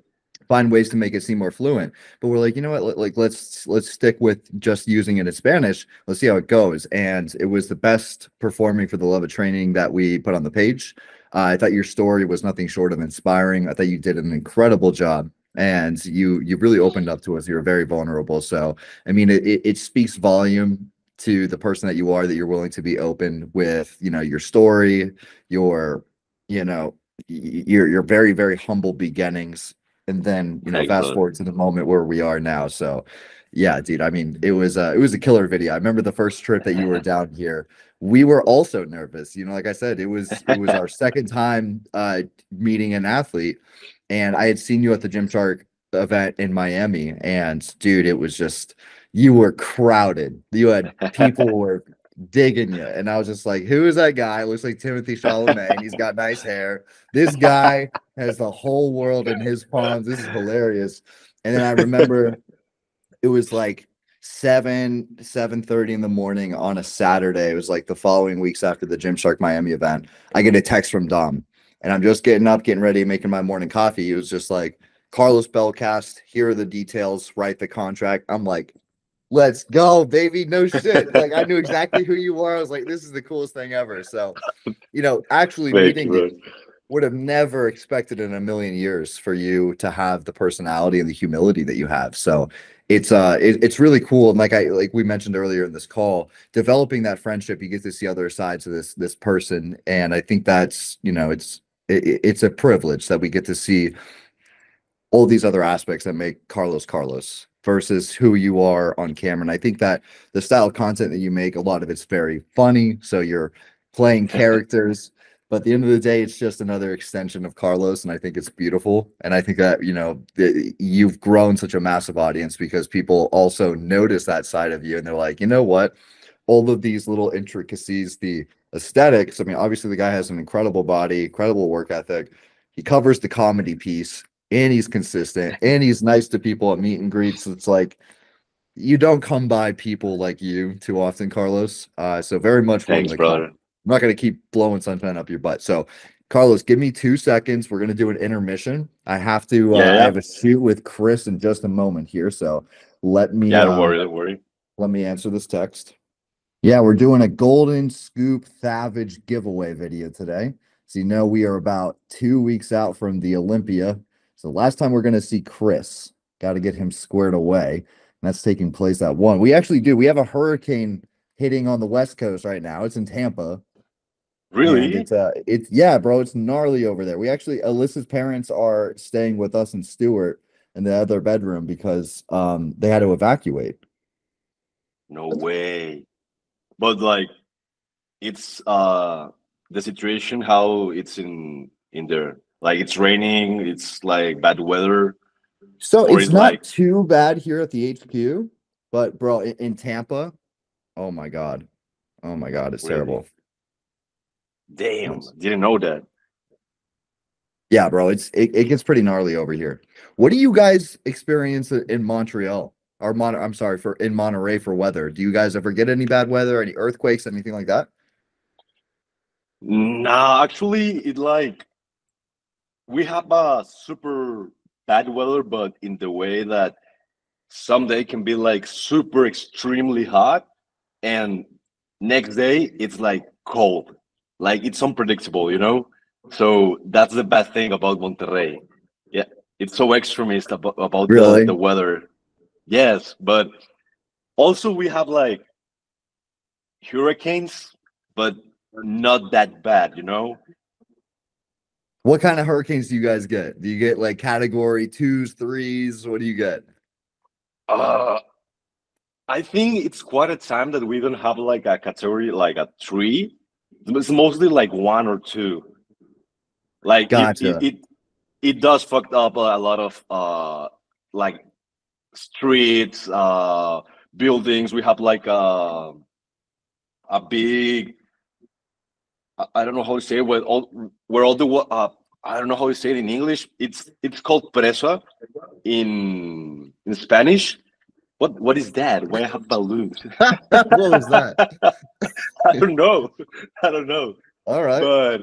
find ways to make it seem more fluent. But we're like, you know what? Like, let's stick with just using it in Spanish. Let's see how it goes. And it was the best performing For the Love of Training that we put on the page. I thought your story was nothing short of inspiring. I thought you did an incredible job, and you really opened up to us. You were very vulnerable. So, I mean, it speaks volume to the person that you are, that you're willing to be open with, your story, your, you know, your very, very humble beginnings, and then fast excellent. forward to the moment where we are now. So yeah, dude, I mean, it was a killer video. I remember the first trip that you were down here, we were also nervous. Like I said, it was our second time meeting an athlete, and I had seen you at the Gymshark event in Miami, and dude, it was just, you were crowded. You had people were digging you, and I was just like, who is that guy? Looks like Timothy Chalamet, and he's got nice hair. This guy has the whole world in his palms. This is hilarious. And then I remember it was like 7:30 in the morning on a Saturday. It was like the following weeks after the Gymshark Miami event. I get a text from Dom, and I'm just getting up, getting ready, making my morning coffee. He was just like, Carlos Belcast, here are the details, write the contract. I'm like, let's go, baby. No shit. Like, I knew exactly who you were. I was like, this is the coolest thing ever. So, actually Thank you, meeting you, bro. would have never expected in a million years for you to have the personality and the humility that you have. So it's really cool. And like we mentioned earlier in this call, developing that friendship, you get to see other sides of this person. And I think that's, it's a privilege that we get to see all these other aspects that make Carlos Carlos versus who you are on camera. And I think that the style of content that you make, a lot of it's very funny. So you're playing characters, but at the end of the day, it's just another extension of Carlos. And I think it's beautiful. And I think that, you've grown such a massive audience because people also notice that side of you, and they're like, you know what? All of these little intricacies, the aesthetics. I mean, obviously the guy has an incredible body, incredible work ethic. He covers the comedy piece, and he's consistent, and he's nice to people at meet and greets. It's like, you don't come by people like you too often, Carlos. So very much one of Thanks, the com. brother. I'm not going to keep blowing sunshine up your butt. So, Carlos, give me 2 seconds. We're going to do an intermission. I have to. Yeah, I yeah, have a shoot with Chris in just a moment here. So let me yeah. Don't uh, worry, don't worry. let me answer this text. Yeah, we're doing a Golden Scoop Savage giveaway video today. So we are about 2 weeks out from the Olympia. So last time we're going to see Chris. Got to get him squared away. And that's taking place at 1. We actually do. We have a hurricane hitting on the West Coast right now. It's in Tampa. And Really? it's yeah, bro, it's gnarly over there. We actually Alyssa's parents are staying with us in Stewart in the other bedroom because they had to evacuate. No way. But like it's the situation how it's in there. Like it's raining, it's like bad weather, So or it's it's like not too bad here at the HQ, but bro, in Tampa, oh my God. Oh my God, it's really. terrible. Damn, It's, didn't know that. yeah, bro, it gets pretty gnarly over here. What do you guys experience in Montreal? Or I'm sorry, for in Monterey for weather. Do you guys ever get any bad weather, any earthquakes, anything like that? Nah, actually it like we have a super bad weather, but in the way that someday can be like super extremely hot and next day it's like cold. Like it's unpredictable, you know? So that's the bad thing about Monterrey. Yeah, it's so extremist about the Really? weather. Yes, but also we have like hurricanes, but not that bad, you know? What kind of hurricanes do you guys get? Do you get like category twos, threes? What do you get? Uh I think it's quite a time that we don't have like a category like a three. It's mostly like one or two. Like Gotcha. it does fucked up a lot of like streets, buildings. We have like a big I don't know how to say it where all the I don't know how to say it in English. It's called presa in Spanish. What is that? Why I have balloons? What was that? I don't know. I don't know. All right. But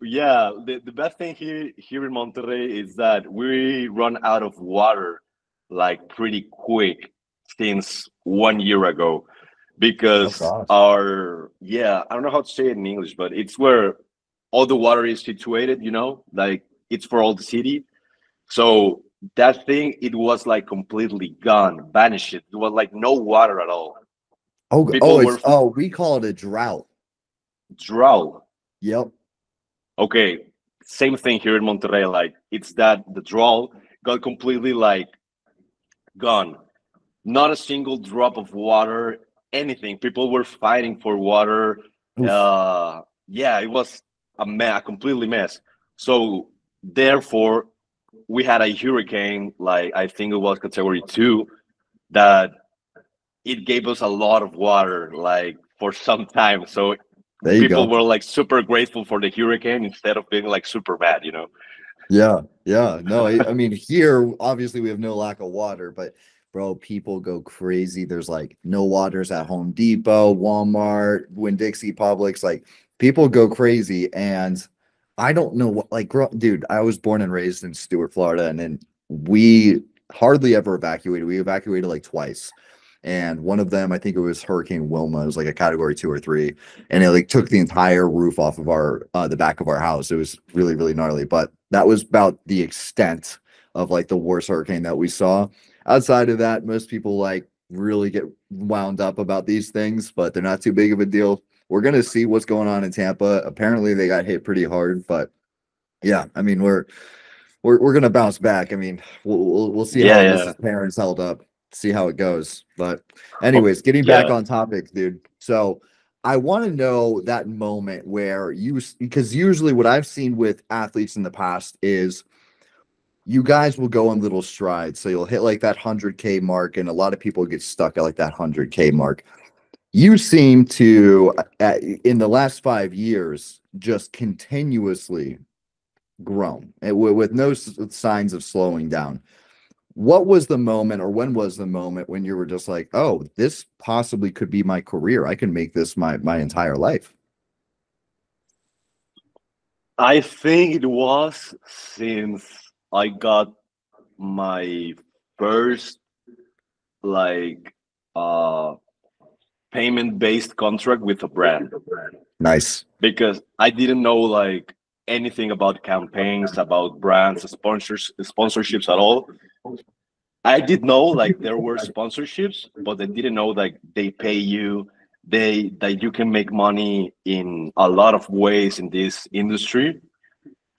yeah, the best thing here in Monterrey is that we run out of water like pretty quick since 1 year ago Oh because gosh. our yeah, I don't know how to say it in English, but it's where all the water is situated, you know, like it's for all the city. So that thing it was like completely gone, vanished. It was like no water at all. Oh, People were it's oh, we call it a drought. drought. Yep. Okay, same thing here in Monterrey. Like it's that the draw got completely like gone. Not a single drop of water, anything. People were fighting for water. Oof. Yeah, it was a completely mess. So therefore, we had a hurricane, like I think it was category two, that it gave us a lot of water, like for some time. So There you people go. were like super grateful for the hurricane instead of being like super bad, you know? Yeah, yeah. No, I mean here obviously we have no lack of water, but bro, people go crazy. There's like no waters at Home Depot, Walmart, Winn-Dixie, Publix. Like people go crazy, and I don't know what like dude. I was born and raised in Stewart, Florida, and then we hardly ever evacuated. We evacuated like twice. And one of them, I think it was Hurricane Wilma, it was like a category two or three, and it like took the entire roof off of our the back of our house. It was really, really gnarly. But that was about the extent of like the worst hurricane that we saw. Outside of that, most people like really get wound up about these things, but they're not too big of a deal. We're gonna see what's going on in Tampa. Apparently, they got hit pretty hard, but yeah, I mean, we're gonna bounce back. I mean, we'll see Yeah, how yeah. Alyssa's parents held up, see how it goes. But Oh, anyways, getting back yeah. on topic, dude. So I want to know that moment where you because usually what I've seen with athletes in the past is you guys will go on little strides. So you'll hit like that 100K mark, and a lot of people get stuck at like that 100K mark. You seem to, in the last 5 years, just continuously grown and with no signs of slowing down. What was the moment, or when was the moment when you were just like, oh, this possibly could be my career? I can make this my entire life. I think it was since I got my first like uh payment based contract with a brand Nice. because I didn't know like anything about campaigns, about brands, sponsorships at all. I did know like there were sponsorships, but I didn't know like they pay you that you can make money in a lot of ways in this industry.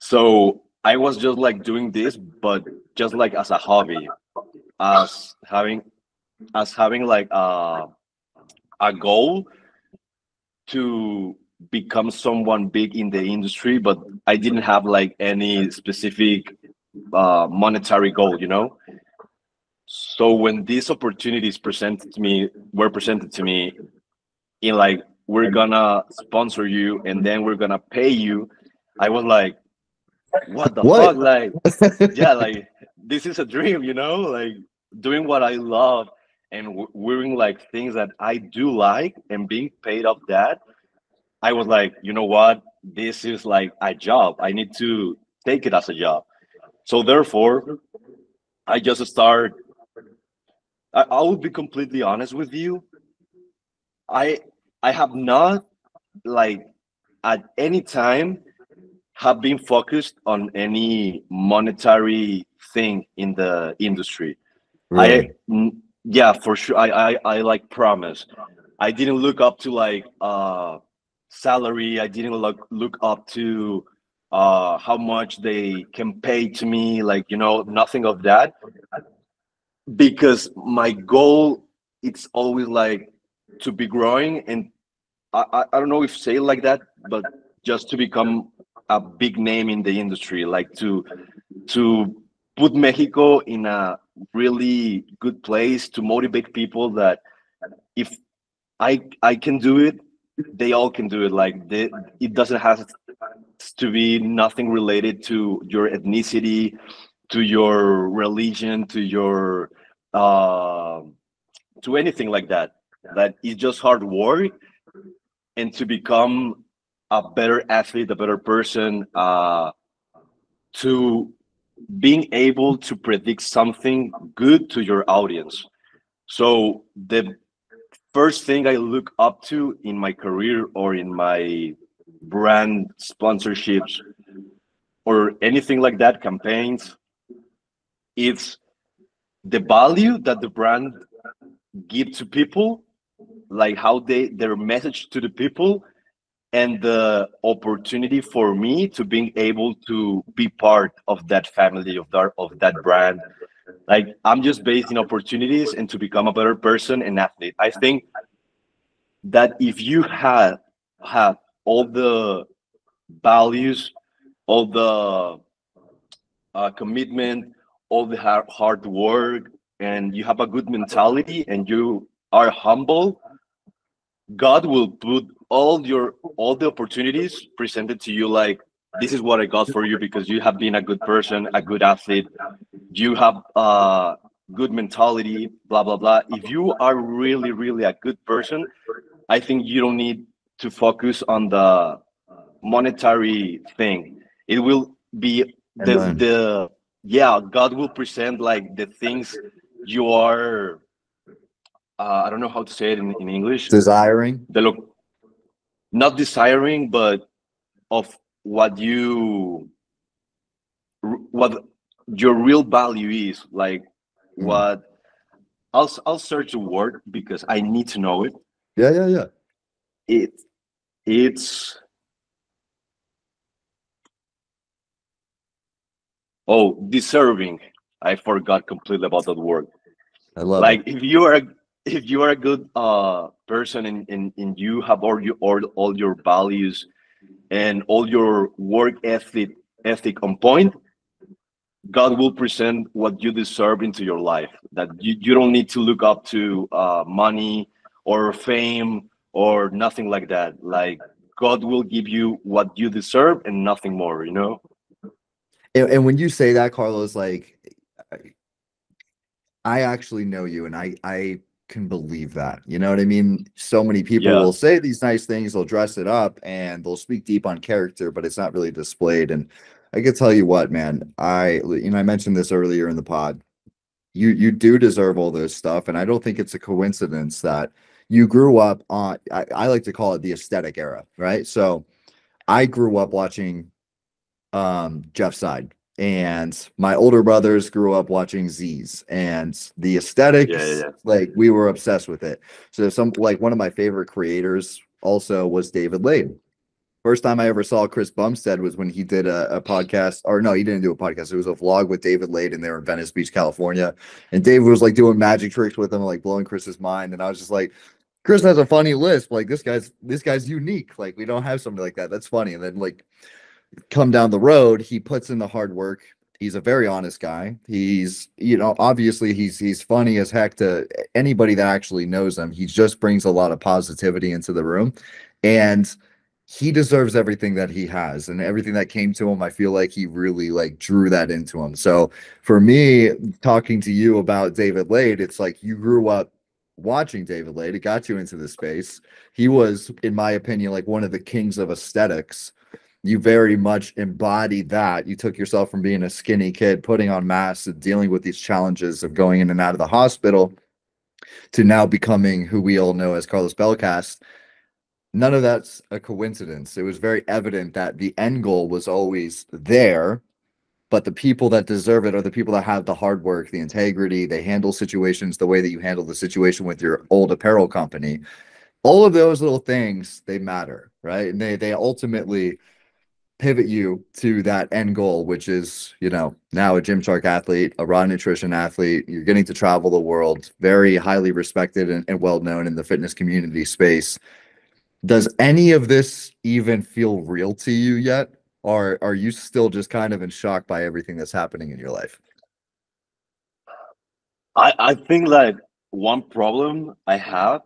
So I was just like doing this, but just like as a hobby, as having like a goal to become someone big in the industry, but I didn't have like any specific monetary goal, you know. So when these opportunities were presented to me in like, we're gonna sponsor you and then we're gonna pay you, I was like, what the What? fuck? Like, yeah, like this is a dream, you know, like doing what I love and wearing like things that I do like and being paid off that. I was like, you know what? This is like a job. I need to take it as a job. So therefore, I just start. I will be completely honest with you. I I have not like at any time have been focused on any monetary thing in the industry. I Really? yeah, for sure. I like promise. I didn't look up to like salary. I didn't look up to how much they can pay to me, like, you know, nothing of that, because my goal, it's always like to be growing, and I don't know if say it like that, but just to become a big name in the industry, like to put Mexico in a really good place, to motivate people that if I can do it, they all can do it. Like it doesn't have to be nothing related to your ethnicity, to your religion, to your uh, to anything like that. That is just hard work, and to become a better athlete, a better person, to being able to predict something good to your audience. So the first thing I look up to in my career or in my brand sponsorships or anything like that, campaigns, it's the value that the brand give to people, like how their message to the people, and the opportunity for me to being able to be part of that family, of that brand. Like, I'm just based in opportunities and to become a better person and athlete. I think that if you have all the values, all the commitment, all the hard work, and you have a good mentality and you are humble, God will put all the opportunities presented to you, like, this is what I got for you because you have been a good person, a good athlete, you have good mentality, blah blah blah. If you are really really a good person, I think you don't need to focus on the monetary thing. It will be Amen. the yeah, God will present like the things you are I don't know how to say it in English. Desiring. The look, not desiring, but of what what your real value is, like Mm. what I'll search the word because I need to know it. Yeah, yeah, yeah. It it's deserving. I forgot completely about that word. I love it. Like, if you are a good person, and you have all your values and all your work ethic on point, God will present what you deserve into your life. That you don't need to look up to money or fame or nothing like that. Like, God will give you what you deserve and nothing more, you know? And when you say that, Carlos, like I actually know you and I can believe that. You know what I mean? So many people Yeah. will say these nice things, they'll dress it up and they'll speak deep on character, but it's not really displayed. And I can tell you what, man, I mentioned this earlier in the pod. You do deserve all this stuff. And I don't think it's a coincidence that you grew up on I like to call it the aesthetic era, right? So I grew up watching Jeff Side. and my older brothers grew up watching Z's, and the Yeah, aesthetics, yeah, like we were obsessed with it. So some like one of my favorite creators also was David Lade. First time I ever saw Chris Bumstead was when he did a podcast, or no, he didn't do a podcast. It was a vlog with David Lade, and they were in Venice Beach, California. And David was like doing magic tricks with him, like blowing Chris's mind. And I was just like, Chris has a funny lisp. Like this guy's unique. Like we don't have somebody like that. That's funny. And then like come down the road, he puts in the hard work. He's a very honest guy. He's, obviously he's funny as heck to anybody that actually knows him. He just brings a lot of positivity into the room. And he deserves everything that he has and everything that came to him. I feel like he really like drew that into him. So for me, talking to you about David Lade, it's like you grew up watching David Lade. It got you into the space. He was, in my opinion, like one of the kings of aesthetics. You very much embodied that. You took yourself from being a skinny kid, putting on masks and dealing with these challenges of going in and out of the hospital to now becoming who we all know as Carlos Belcast. None of that's a coincidence. It was very evident that the end goal was always there, but the people that deserve it are the people that have the hard work, the integrity, they handle situations the way that you handle the situation with your old apparel company. All of those little things, they matter, right? And they ultimately pivot you to that end goal, which is, now a Gymshark athlete, a raw nutrition athlete. You're getting to travel the world, very highly respected and well known in the fitness community space. Does any of this even feel real to you yet? Or are you still just kind of in shock by everything that's happening in your life? I think like one problem I have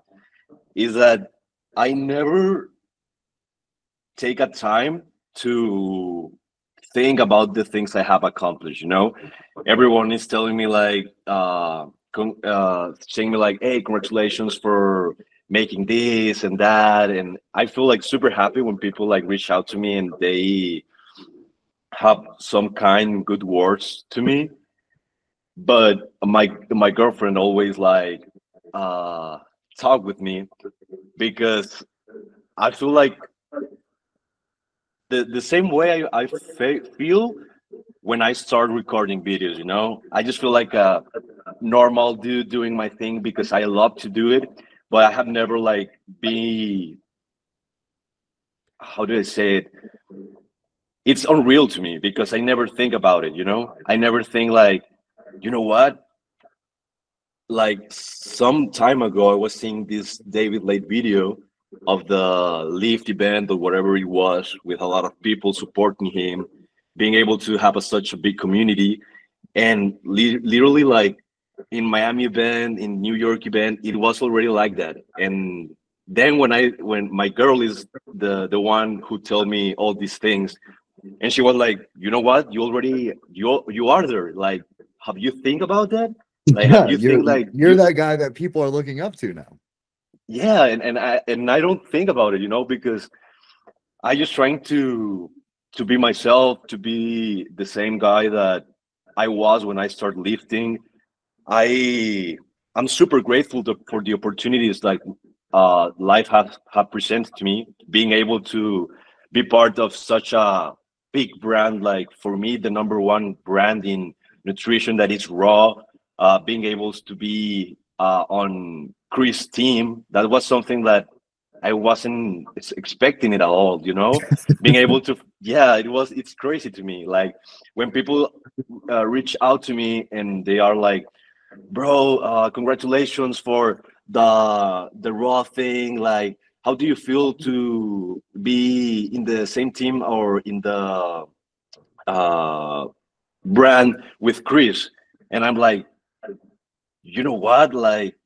is that I never take a time to think about the things I have accomplished. Everyone is telling me like, saying me like, "Hey, congratulations for making this and that," and I feel like super happy when people like reach out to me and they have some kind good words to me. But my girlfriend always like uh talk with me because I feel like the same way I feel when I start recording videos. I just feel like a normal dude doing my thing because I love to do it, but I have never like be, how do I say it? It's unreal to me because I never think about it. I never think like, you know what? Like some time ago, I was seeing this David Late video of the Lift event or whatever it was, with a lot of people supporting him, being able to have such a big community, and literally like in Miami event, in New York event, it was already like that. And then when my girl is the one who told me all these things, and she was like, you know what, you are there. Like, have you think about that? Like, have Yeah, you you're think like you're that guy that people are looking up to now. yeah, and I don't think about it, because I just trying to be myself, to be the same guy that I was when I started lifting. I I'm super grateful for the opportunities like life has have presented to me, being able to be part of such a big brand, like for me the number one brand in nutrition that is raw. Being able to be on Chris' team, that was something that I wasn't expecting it at all. Being able to, yeah, it's crazy to me. Like when people reach out to me and they are like, bro, congratulations for the raw thing. Like, how do you feel to be in the same team or in the uh, brand with Chris? And I'm like, you know what? Like,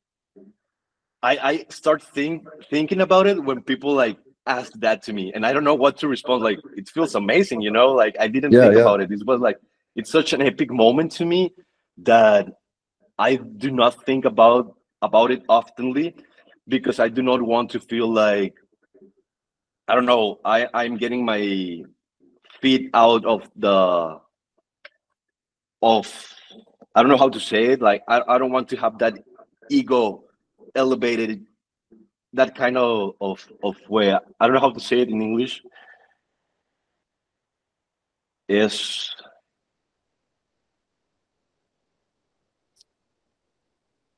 I start thinking about it when people like ask that to me, and I don't know what to respond. Like, it feels amazing, Like, I didn't Yeah, think yeah. about it. It was like, it's such an epic moment to me that I do not think about it oftenly, because I do not want to feel like, I don't know, I'm getting my feet out of I don't know how to say it. Like, I don't want to have that ego elevated, that kind of way. I don't know how to say it in English. Is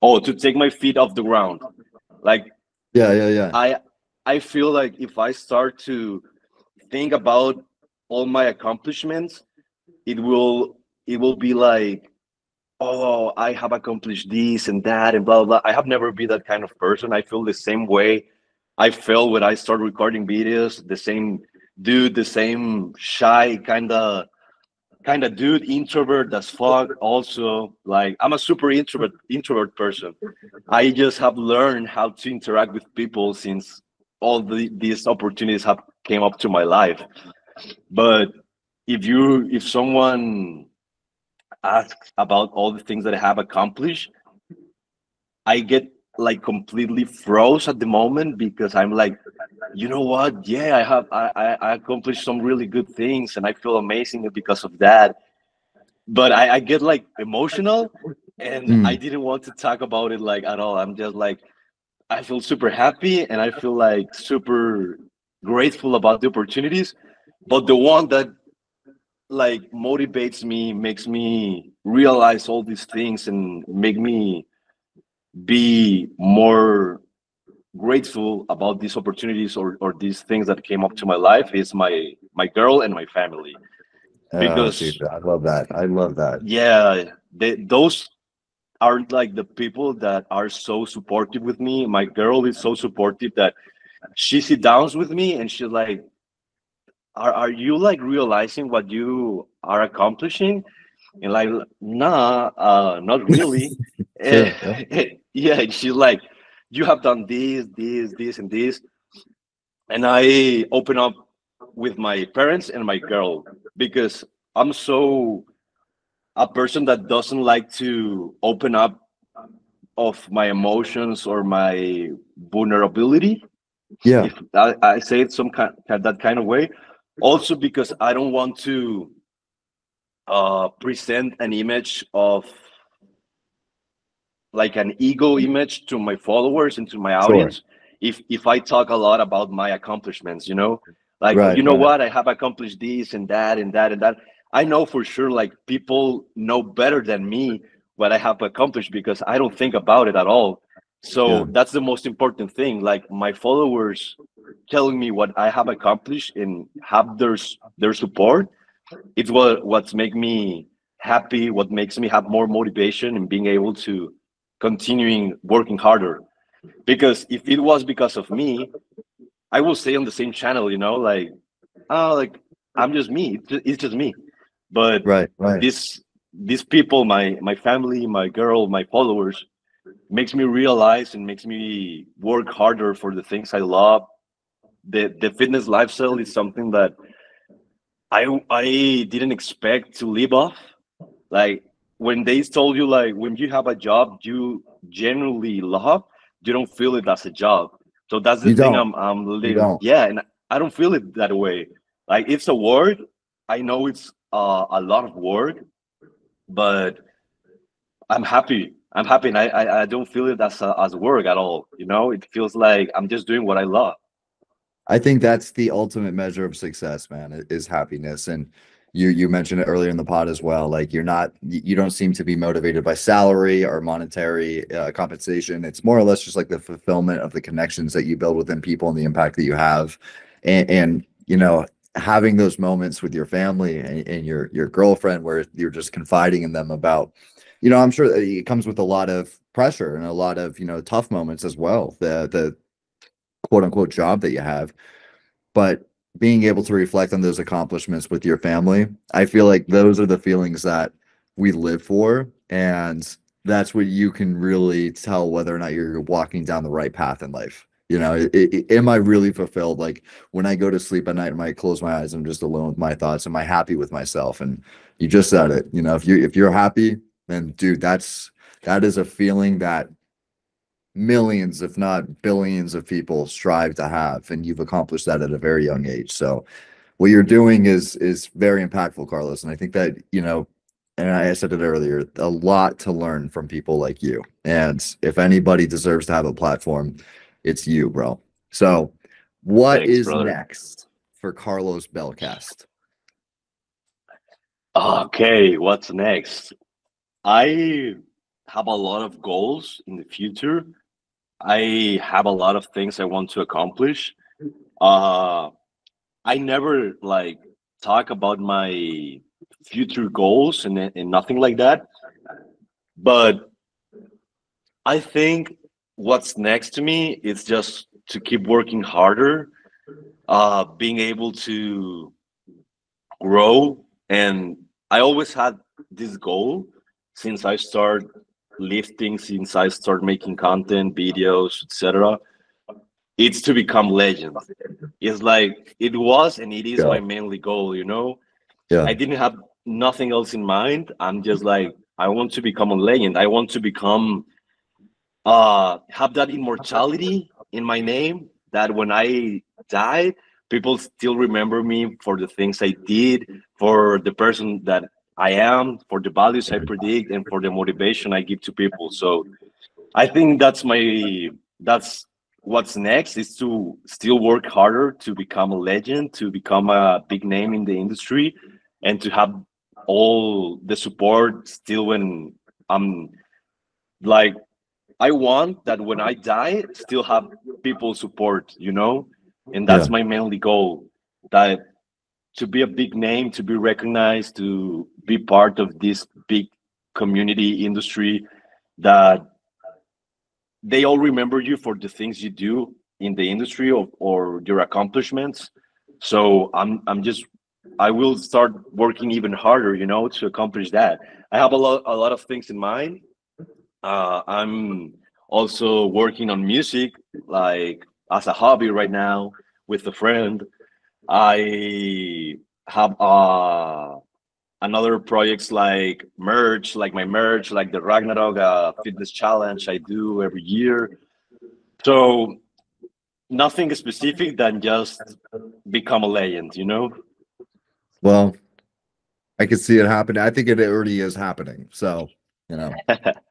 Oh, to take my feet off the ground. Like Yeah, yeah, yeah. I I feel like if I start to think about all my accomplishments, it will it will be like, oh, I have accomplished this and that and blah blah blah. I have never been that kind of person. I feel the same way I felt when I started recording videos. The same dude, the same shy kind of dude, introvert as fuck. Also, like I'm a super introvert person. I just have learned how to interact with people since these opportunities have came up to my life. But if someone asks about all the things that I have accomplished, I get like completely froze at the moment because I'm like, you know what? Yeah, I accomplished some really good things and I feel amazing because of that. But I get like emotional and I Mm, didn't want to talk about it like at all. I'm just like, I feel super happy and I feel like super grateful about the opportunities. But the one that like motivates me, makes me realize all these things and make me be more grateful about these opportunities or these things that came up to my life is my girl and my family. oh, dude, Because I love that. I love that. yeah, those are like the people that are so supportive with me. My girl is so supportive that she sits down with me and she's like, are you like realizing what you are accomplishing? And like, nah, not really. Sure. Yeah. Yeah, and she's like, you have done this, and this. And I open up with my parents and my girl because I'm so a person that doesn't like to open up of my emotions or my vulnerability, Yeah. if I say it some kind that kind of way. Also because I don't want to present an image of like an ego image to my followers and to my Sure. audience if I talk a lot about my accomplishments, like, Right. you know Right. what, I have accomplished this and that and that and that. I know for sure like people know better than me what I have accomplished because I don't think about it at all. Yeah. So that's the most important thing, like my followers telling me what I have accomplished and have their support. It's what's make me happy, what makes me have more motivation and being able to continuing working harder. Because if it was because of me, I will stay on the same channel, like, oh, like I'm just me. It's just me. But Right. Right. these people, my family, my girl, my followers, makes me realize and makes me work harder for the things I love. The fitness lifestyle is something that I didn't expect to live off. Like when they told you like when you have a job you genuinely love, you don't feel it as a job. So that's the You thing don't. I'm You living. don't. Yeah, and I don't feel it that way. Like it's a work. I know it's a lot of work, but I'm happy. I'm happy, and I don't feel it as work at all. It feels like I'm just doing what I love. I think that's the ultimate measure of success, man, is happiness. And you mentioned it earlier in the pod as well. Like you don't seem to be motivated by salary or monetary compensation. It's more or less just like the fulfillment of the connections that you build within people and the impact that you have. And having those moments with your family and your girlfriend where you're just confiding in them about, I'm sure that it comes with a lot of pressure and a lot of, tough moments as well. The quote unquote job that you have, but being able to reflect on those accomplishments with your family, I feel like those are the feelings that we live for. And that's what you can really tell whether or not you're walking down the right path in life. Am I really fulfilled? Like when I go to sleep at night and I close my eyes, I'm just alone with my thoughts. Am I happy with myself? And you just said it. If you're happy, then dude, that is a feeling that millions, if not billions of people strive to have, and you've accomplished that at a very young age. So what you're doing is very impactful, Carlos. And I think that, and I said it earlier, a lot to learn from people like you. And if anybody deserves to have a platform, it's you, bro. So what Thanks, is brother. next for Carlos Belcast? Okay, what's next? I have a lot of goals in the future. I have a lot of things I want to accomplish. Uh, I never like talk about my future goals and nothing like that. But I think what's next to me is just to keep working harder, being able to grow. And I always had this goal since I started lifting, since I started making content, videos, etc. It's to become legend. It's like it was and it is Yeah. my mainly goal, you know. Yeah. I didn't have nothing else in mind. I'm just like I want to become a legend. I want to become have that immortality in my name that when I die, people still remember me for the things I did, for the person that I am, for the values I predict, and for the motivation I give to people. So I think that's what's next is to still work harder to become a legend, to become a big name in the industry, and to have all the support still when I'm like I want that when I die, still have people support, you know? And Yeah. that's my mainly goal. That to be a big name, to be recognized, to be part of this big community industry that they all remember you for the things you do in the industry or your accomplishments. So I'm just I will start working even harder, you know, to accomplish that. I have a lot of things in mind. I'm also working on music, like as a hobby right now with a friend. I have another projects like merch, like my merch, like the Ragnarok fitness challenge I do every year. So nothing specific than just become a legend, you know? Well, I can see it happening. I think it already is happening. So,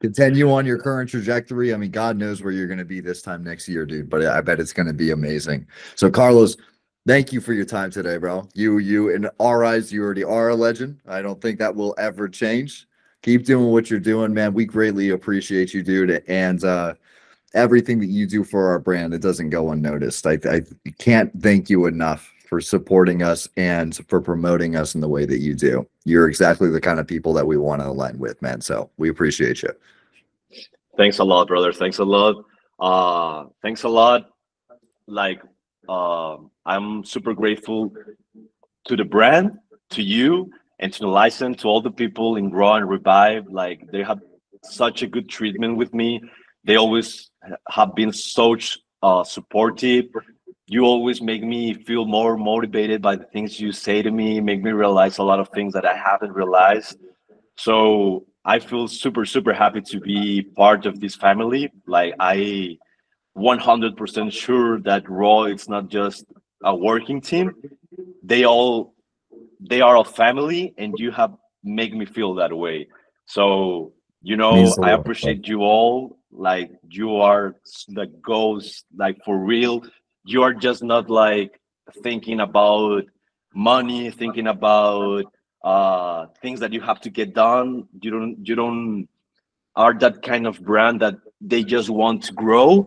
continue on your current trajectory. I mean, God knows where you're going to be this time next year, dude, but I bet it's going to be amazing. So, Carlos, thank you for your time today, bro. In our eyes, you already are a legend. I don't think that will ever change. Keep doing what you're doing, man. We greatly appreciate you, dude. And everything that you do for our brand, it doesn't go unnoticed. I can't thank you enough for supporting us and for promoting us in the way that you do. You're exactly the kind of people that we want to align with, man. So we appreciate you. Thanks a lot, brother. Thanks a lot. Thanks a lot. Like, I'm super grateful to the brand, to you, and to the license, to all the people in Raw and Revive. Like they have such a good treatment with me. They always have been so supportive. You always make me feel more motivated by the things you say to me, make me realize a lot of things that I haven't realized. So I feel super, super happy to be part of this family. Like I 100% sure that Raw it's not just a working team. They all they are a family and you have make me feel that way. So Means a I lot, bro. appreciate you all. Like you are the ghost, like for real. You are just not like thinking about money, thinking about things that you have to get done. You don't are that kind of brand that they just want to grow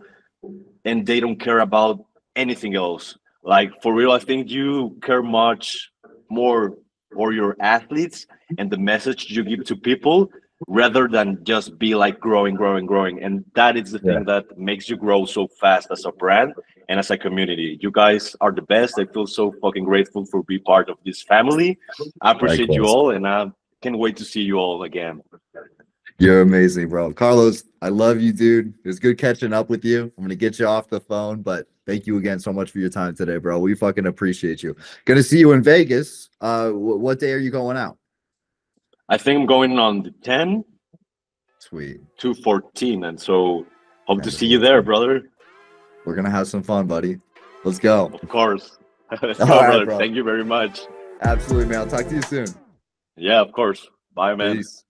and they don't care about anything else. Like for real, I think you care much more for your athletes and the message you give to people rather than just be like growing, growing, growing. And that is the Yeah. thing that makes you grow so fast as a brand and as a community. You guys are the best. I feel so fucking grateful for be part of this family. I appreciate you Likewise. all and I can't wait to see you all again. You're amazing, bro. Carlos, I love you, dude. It was good catching up with you. I'm gonna get you off the phone, but thank you again so much for your time today, bro. We fucking appreciate you. Gonna see you in Vegas. What day are you going out? I think I'm going on the 10 Sweet. to 14. And so hope to 10 to see you there, 14. brother. We're gonna have some fun, buddy. Let's go. Of course. Let's All go, right, brother. bro. Thank you very much. Absolutely, man. I'll talk to you soon. Yeah, of course. Bye, man. Peace.